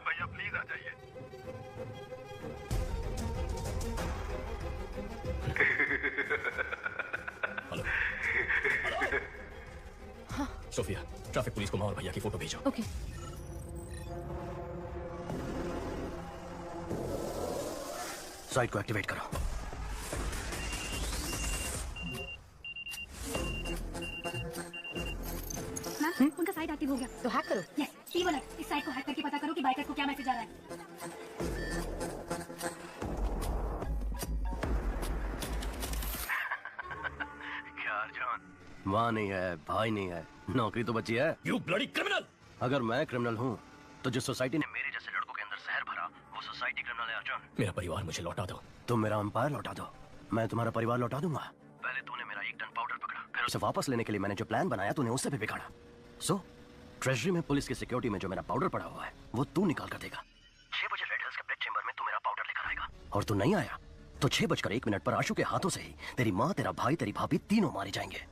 भैया प्लीज आ जाइए। हेलो। हाँ। सोफिया, ट्रैफिक पुलिस को माँ और भैया की फोटो भेजो। ओके। साइट को एक्टिवेट करो। मैम, उनका साइट एक्टिव हो गया। तो हैक करो। यस, टीम अलर्ट, इस साइट को हैक करके पता करो कि बाइकर्स को क्या मैसेज आ रहा है। क्या अर्जुन? माँ नहीं है, भाई नहीं है, नौकरी तो बची है। You bloody criminal! अगर मैं क्रिमिनल हूँ तो जिस सोसाइटी ने मेरे जैसे लड़कों के अंदर जहर भरा, वो सोसाइटी क्रिमिनल है अर्जुन। मेरा परिवार मुझे लौटा दो। तुम मेरा एम्पायर लौटा दो, मैं तुम्हारा परिवार लौटा दूंगा। पहले तूने मेरा 1 टन पाउडर पकड़ा, फिर उसे वापस लेने के लिए मैंने जो प्लान बनाया तूने उससे भी बिगाड़ा। सो ट्रेजरी में पुलिस की सिक्योरिटी में जो मेरा पाउडर पड़ा हुआ है वो तू निकाल कर देगा। 6 बजे रेड हिल्स के ब्लैक चेंबर में तू मेरा पाउडर लेकर आएगा, और तू नहीं आया तो 6:01 पर आशु के हाथों से ही तेरी माँ, तेरा भाई, तेरी भाभी तीनों मारे जाएंगे,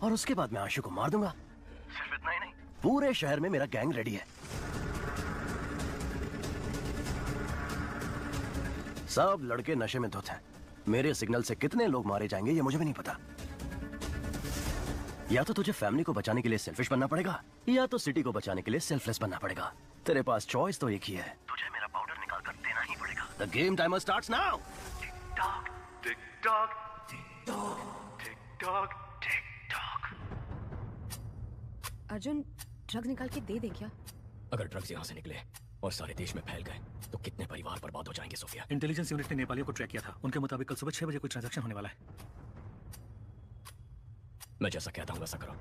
और उसके बाद मैं आशु को मार दूंगा। सिर्फ इतना ही नहीं, पूरे शहर में मेरा गैंग रेडी है। सब लड़के नशे में धुत हैं। मेरे सिग्नल से कितने लोग मारे जाएंगे ये मुझे भी नहीं पता। या तो तुझे फैमिली को बचाने के लिए सेल्फिश बनना पड़ेगा, या तो सिटी को बचाने के लिए सेल्फलेस बनना पड़ेगा। तेरे पास चॉइस तो एक ही है, तुझे मेरा पाउडर निकाल कर देना ही पड़ेगा। The game timer starts now. Tick tock, tick tock, tick tock, tick tock, tick tock. Arjun, drugs निकाल के दे दे क्या? अगर ड्रग्स यहाँ से निकले और सारे देश में फैल गए तो कितने परिवार बर्बाद हो जाएंगे सोफिया। इंटेलिजेंस यूनिट ने नेपालियों को ट्रैक किया था, उनके मुताबिक कल सुबह 6 बजे कोई ट्रांजैक्शन होने वाला है। मैं जैसा कहता हूँ वैसा करो।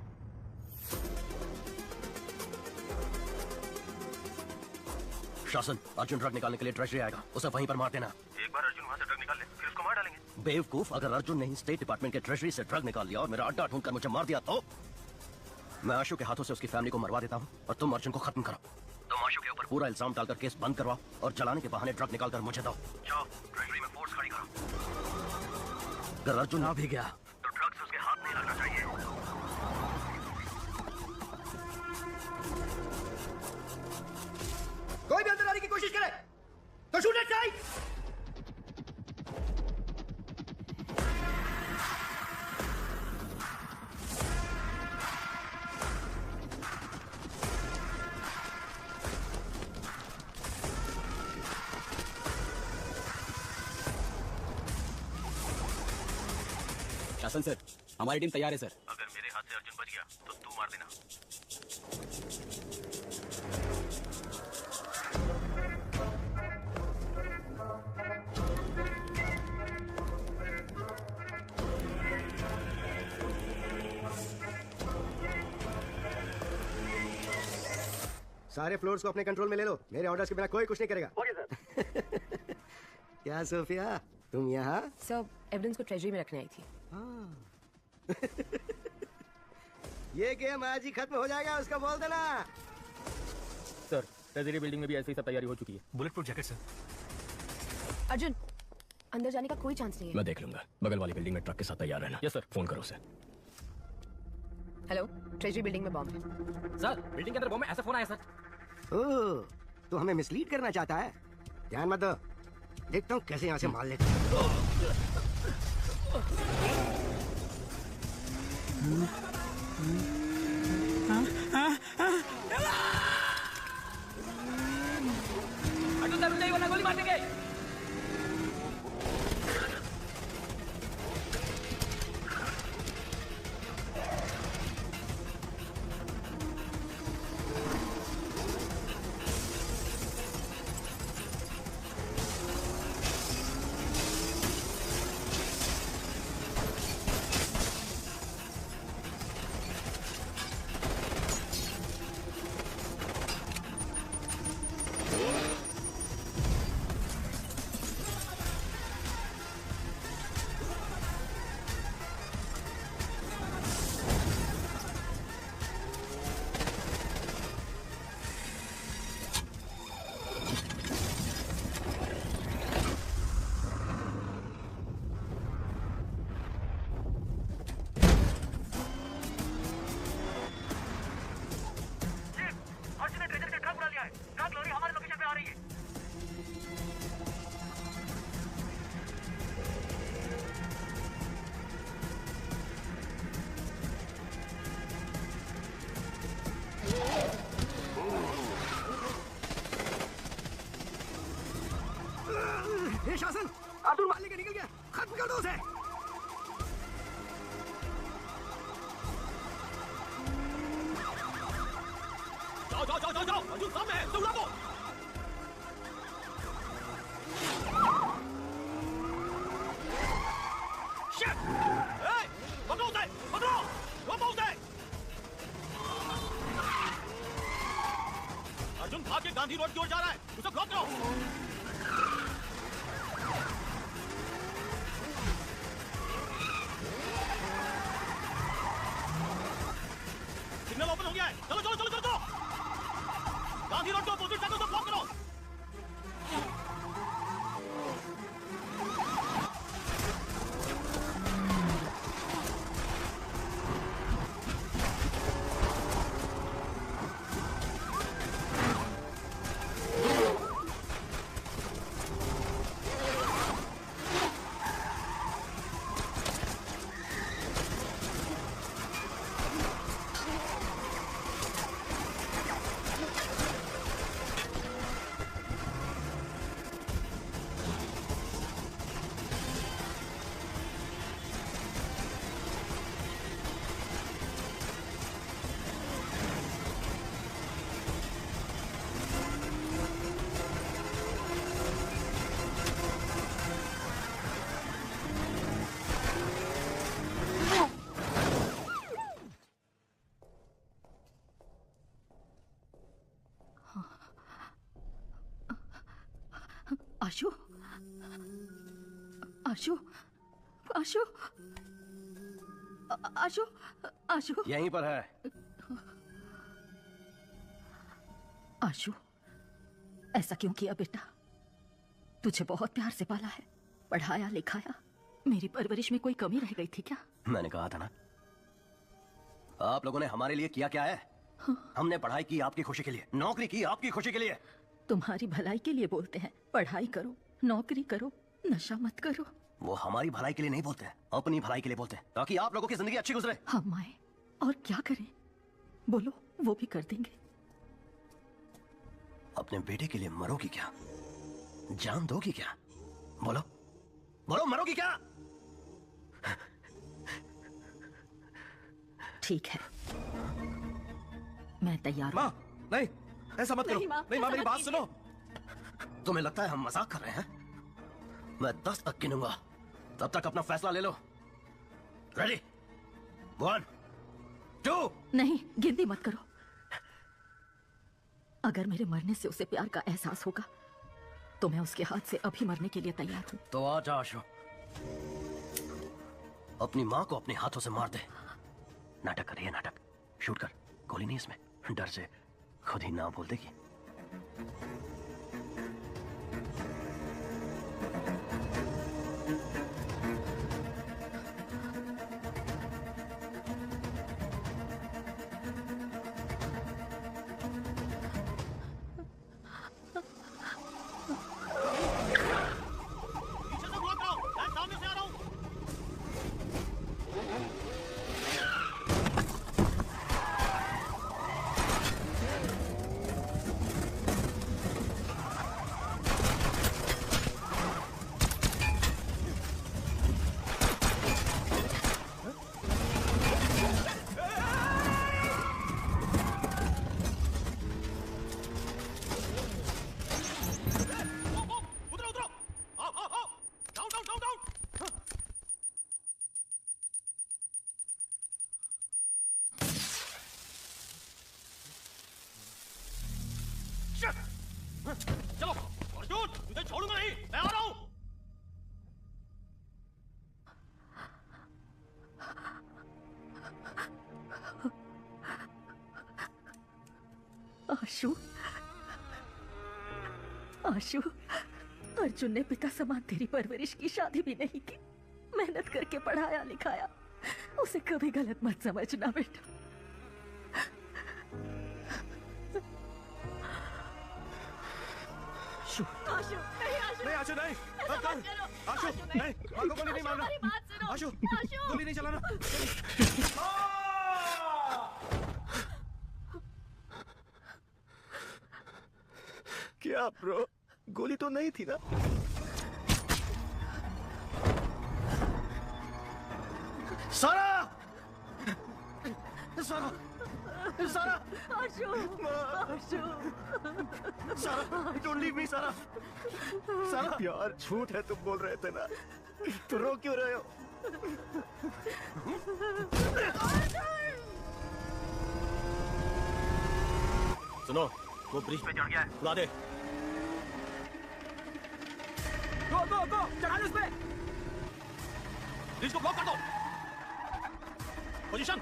शासन, अर्जुन ड्रग निकालने के लिए ट्रेजरी आएगा, उसे वहीं पर मार देना। एक बार अर्जुन वहाँ से ड्रग निकाल ले, फिर उसको मार डालेंगे। बेवकूफ, अगर अर्जुन ने ही स्टेट डिपार्टमेंट के ट्रेजरी से ड्रग निकाल लिया और मेरा अड्डा ढूंढकर मुझे मार दिया तो मैं आशु के हाथों से उसकी फैमिली को मरवा देता हूँ और तुम अर्जुन को खत्म करो। तुम आशु के ऊपर पूरा इल्जाम डालकर केस बंद करवाओ और जलाने के बहाने ड्रग निकालकर मुझे दो। जाओ, ट्रेजरी में फोर्स खड़ी करो। अगर अर्जुन आ भी गया तो ड्रग्स उसके हाथ नहीं लगना चाहिए। कोई भी अंदर आने की कोशिश करे तो shoot at side. Hasan sir, हमारी टीम तैयार है सर। अगर मेरे हाथ से अर्जुन बच गया तो तू मार देना। सारे फ्लोर्स को अपने कंट्रोल में ले लो। मेरे ऑर्डर्स के बिना कोई कुछ नहीं करेगा। Okay sir. क्या सोफिया, तुम यहाँ? सर, एविडेंस को ट्रेजरी में रखने आई थी। ये गेम आज ही खत्म हो जाएगा, उसको बोल देना। सर, ट्रेजरी बिल्डिंग में भी ऐसी सब तैयारी हो चुकी है। Bullet proof jacket sir. Arjun, अंदर जाने का कोई चांस नहीं है। मैं देख लूंगा। बगल वाली बिल्डिंग में ट्रक के साथ तैयार रहना। Yes sir. फोन करो उसे। हेलो, ट्रेजरी बिल्डिंग में बॉम्ब है। सर, बिल्डिंग के अंदर बॉम्ब है, ऐसा फोन आया सर। ओह, तो हमें मिसलीड करना चाहता है। ध्यान मत दो, देखता हूँ कैसे यहाँ से मार लेते। अर्जुन सर, रुक जाइए वरना गोली मार देंगे। ये शासन, अर्जुन मार लेके निकल गया। खत्म कर दो उसे। जाओ जाओ जाओ जाओ जाओ, अर्जुन सामने है, उसे उड़ा दो। शिट! ए, पकड़ो उसे, पकड़ो, रोको उसे। अर्जुन भाग के गांधी रोड की ओर जा रहा है, उसे ब्लॉक करो। सिग्नल ओपन हो गया है, चलो चलो चलो चलो। गांधी रोड के अपोजिट साइड को ब्लॉक करो। आशु, आशु, आशु, आशु, आशु, यहीं पर है। आशु, ऐसा क्यों किया बेटा? तुझे बहुत प्यार से पाला है, पढ़ाया लिखाया। मेरी परवरिश में कोई कमी रह गई थी क्या? मैंने कहा था ना, आप लोगों ने हमारे लिए किया क्या है? हमने पढ़ाई की आपकी खुशी के लिए, नौकरी की आपकी खुशी के लिए। तुम्हारी भलाई के लिए बोलते हैं, पढ़ाई करो, नौकरी करो, नशा मत करो। वो हमारी भलाई के लिए नहीं बोलते हैं, अपनी भलाई के लिए बोलते हैं, ताकि आप लोगों की जिंदगी अच्छी गुजरे। हम आए और क्या करें? बोलो, वो भी कर देंगे। अपने बेटे के लिए मरोगी क्या? जान दोगी क्या? बोलो बोलो, मरोगी क्या? ठीक है, मैं तैयार हूं। माँ, नहीं, ऐसा मत करो। नहीं माँ, मेरी बात सुनो। तुम्हें लगता है हम मजाक कर रहे हैं? मैं 10 तक गिनूंगा, तब तक अपना फैसला ले लो। रेडी? 1, 2। नहीं, गिनती मत करो। अगर मेरे मरने से उसे प्यार का एहसास होगा तो मैं उसके हाथ से अभी मरने के लिए तैयार हूं। तो आ जा आशु, अपनी माँ को अपने हाथों से मार दे। नाटक कर रही है, नाटक। शूट कर, गोली नहीं इसमें। डर से खुद ही ना बोल देगी। चलो अर्जुन, तुझे छोड़ूंगा नहीं, मैं आ रहा हूं। आशु, आशु, अर्जुन ने पिता समान तेरी परवरिश की, शादी भी नहीं की, मेहनत करके पढ़ाया लिखाया। उसे कभी गलत मत समझना बेटा। आशु, नहीं आशु, नहीं, मत कर। आशु, नहीं, माँ को गोली नहीं मारना। आशु, गोली नहीं चलाना। क्या ब्रो, गोली तो नहीं थी ना? सारा, सारा, सारा, आशु, आशु, सारा, डोंट लीव मी सारा। सारा, यार झूठ है तुम बोल रहे थे ना, तो रो क्यों रहे हो? सुनो, वो ब्रिज पे चढ़ गया है, बुला दे। गो गो गो, चढ़ा लो उस पे। ब्रिज को ब्लॉक कर दो। पोजीशन।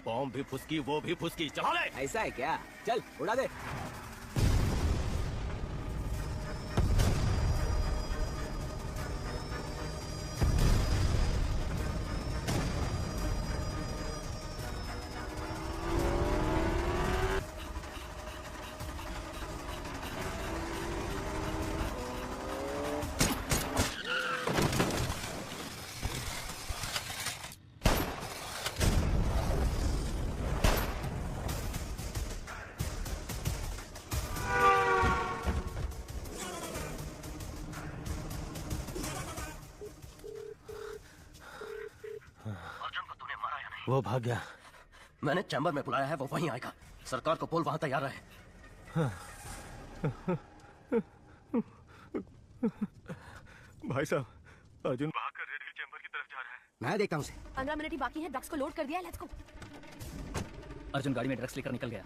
बॉम्ब भी फुसकी, वो भी फुसकी। चला ले। ऐसा है क्या? चल उड़ा दे। वो भाग गया। मैंने चैम्बर में बुलाया है, वो वहीं आएगा। सरकार को बोल वहां तैयार रहे। भाई साहब, अर्जुन भागकर रेड हिल चैम्बर की तरफ जा रहा है। मैं देखता हूँ उसे। 15 मिनट ही बाकी है, ड्रग्स को लोड कर दिया है, लेट्स गो। अर्जुन गाड़ी में ड्रग्स लेकर निकल गया।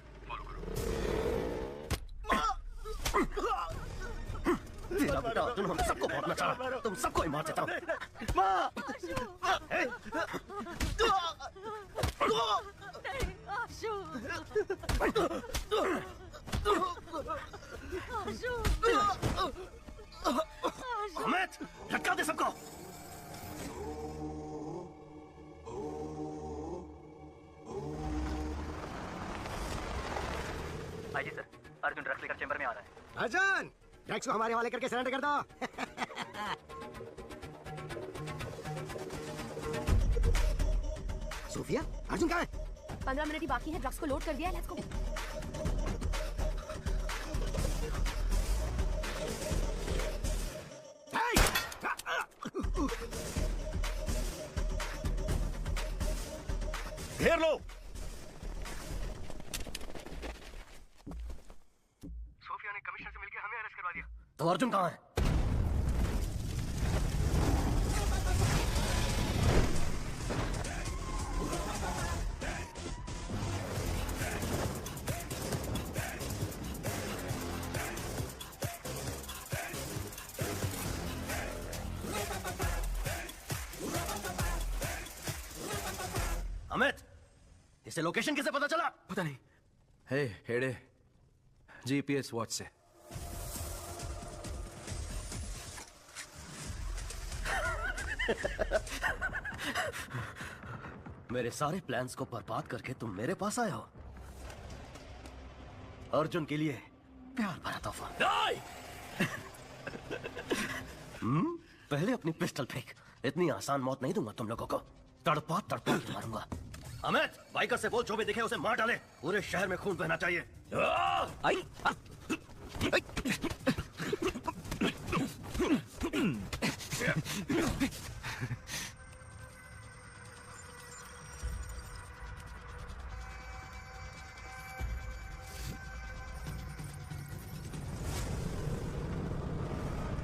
तेरा बेटा अर्जुन हम सबको मारना चाह रहा है। तुम सबको ही मार देता हूँ। अमित, लटका दे सबको। भाई जी सर, अर्जुन ड्रग्स लेकर चैम्बर में आ रहा है। अर्जुन, ड्रग्स को हमारे हवाले करके सरेंडर कर दो। सोफिया, अर्जुन कहाँ है? 15 मिनट ही बाकी है, ड्रग्स को लोड कर दिया है, लेट्स गो। Hey! घेर लो। सोफिया ने कमिश्नर से मिलकर हमें अरेस्ट करवा दिया। तो अर्जुन कहाँ है? अमित, इसे लोकेशन कैसे पता चला? पता नहीं। हे हेडे, जीपीएस वॉच से। मेरे सारे प्लान्स को बर्बाद करके तुम मेरे पास आए हो। अर्जुन के लिए प्यार भरा तोहफा। पहले अपनी पिस्टल फेंक। इतनी आसान मौत नहीं दूंगा तुम लोगों को। तड़पा तड़पा के मारूंगा। अमित, बाइकर से बोल जो भी दिखे उसे मार डाले। पूरे शहर में खून बहना चाहिए। आई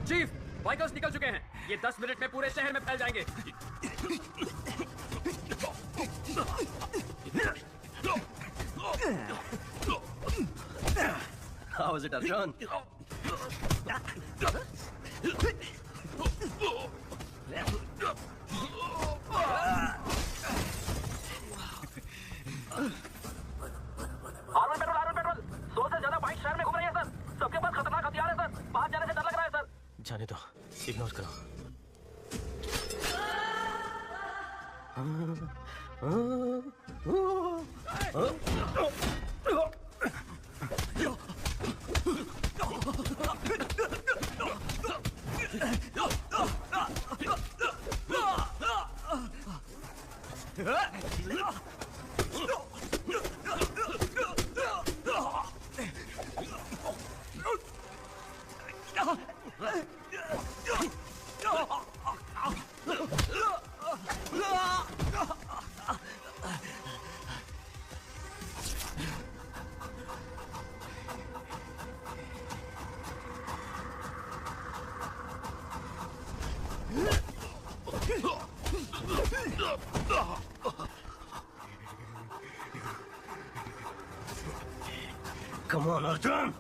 चीफ, बाइकर्स निकल चुके हैं। ये 10 मिनट में पूरे शहर में फैल जाएंगे। How is it, Arjun? Arman petrol 100 से ज्यादा बाइक शहर में घूम रही है सर। सबके पास खतरनाक हथियार है सर। बाहर जाने से डर लग रहा है सर। जाने दो, इग्नोर करो। Come on, Arjun!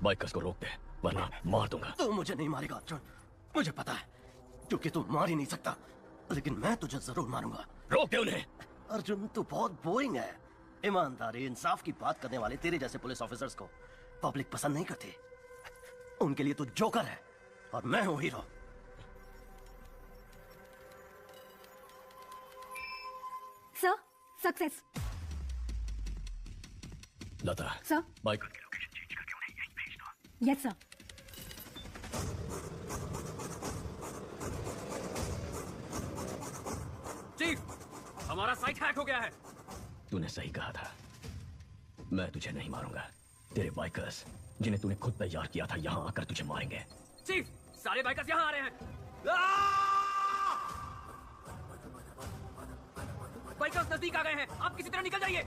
बाइकर्स को रोक दे, वरना मार दूंगा। तू मुझे नहीं मारेगा अर्जुन, मुझे पता है, क्योंकि तू मार ही नहीं सकता। लेकिन मैं तुझे जरूर मारूंगा। रोक दे उन्हें। अर्जुन, तू बहुत बोरिंग है। ईमानदारी, इंसाफ की बात करने वाले तेरे जैसे पुलिस ऑफिसर्स को पब्लिक पसंद नहीं करती। उनके लिए तू जोकर है और मैं हूं hero. Sir, success. Lata, sir, bike yes sir. Chief, हमारा साइट हैक हो गया है। तूने सही कहा था, मैं तुझे नहीं मारूंगा। तेरे बाइकर्स जिन्हें तूने खुद तैयार किया था यहाँ आकर तुझे मारेंगे। चीफ, सारे बाइकर्स यहाँ आ रहे हैं। बाइकर्स नजदीक आ गए हैं। आप किसी तरह निकल जाइए।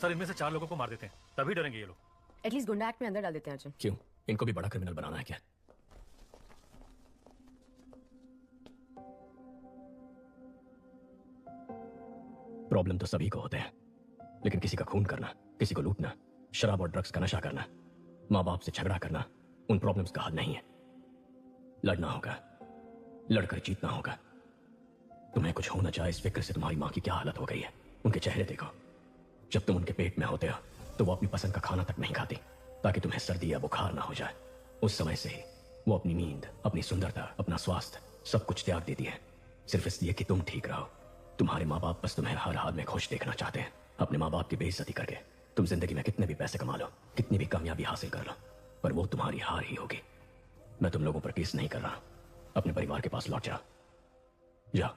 सर इनमें से 4 लोगों को मार देते हैं, तभी डरेंगे ये लोग। एटलीस्ट गुंडा एक्ट में अंदर डाल देते हैं अर्जुन। क्यों? इनको भी बड़ा क्रिमिनल बनाना है क्या? प्रॉब्लम तो सभी को होते हैं, लेकिन किसी का खून करना, किसी को लूटना, शराब और ड्रग्स का नशा करना, माँ बाप से झगड़ा करना उन प्रॉब्लम्स का हल नहीं है। लड़ना होगा, लड़कर जीतना होगा। तुम्हें कुछ होना चाहे इस फिक्र से तुम्हारी माँ की क्या हालत हो गई है। उनके चेहरे देखो, जब तुम उनके पेट में होते हो तो वो अपनी पसंद का खाना तक नहीं खाती ताकि तुम्हें सर्दी या बुखार ना हो जाए। उस समय से ही वो अपनी नींद, अपनी सुंदरता, अपना स्वास्थ्य सब कुछ त्याग देती है, सिर्फ इसलिए कि तुम ठीक रहो। तुम्हारे माँ बाप बस तुम्हें हर हाल में खुश देखना चाहते हैं। अपने माँ बाप की बेइज्जती करके तुम जिंदगी में कितने भी पैसे कमा लो, कितनी भी कामयाबी हासिल कर लो, पर वो तुम्हारी हार ही होगी। मैं तुम लोगों पर केस नहीं कर रहा। अपने परिवार के पास लौट जाओ।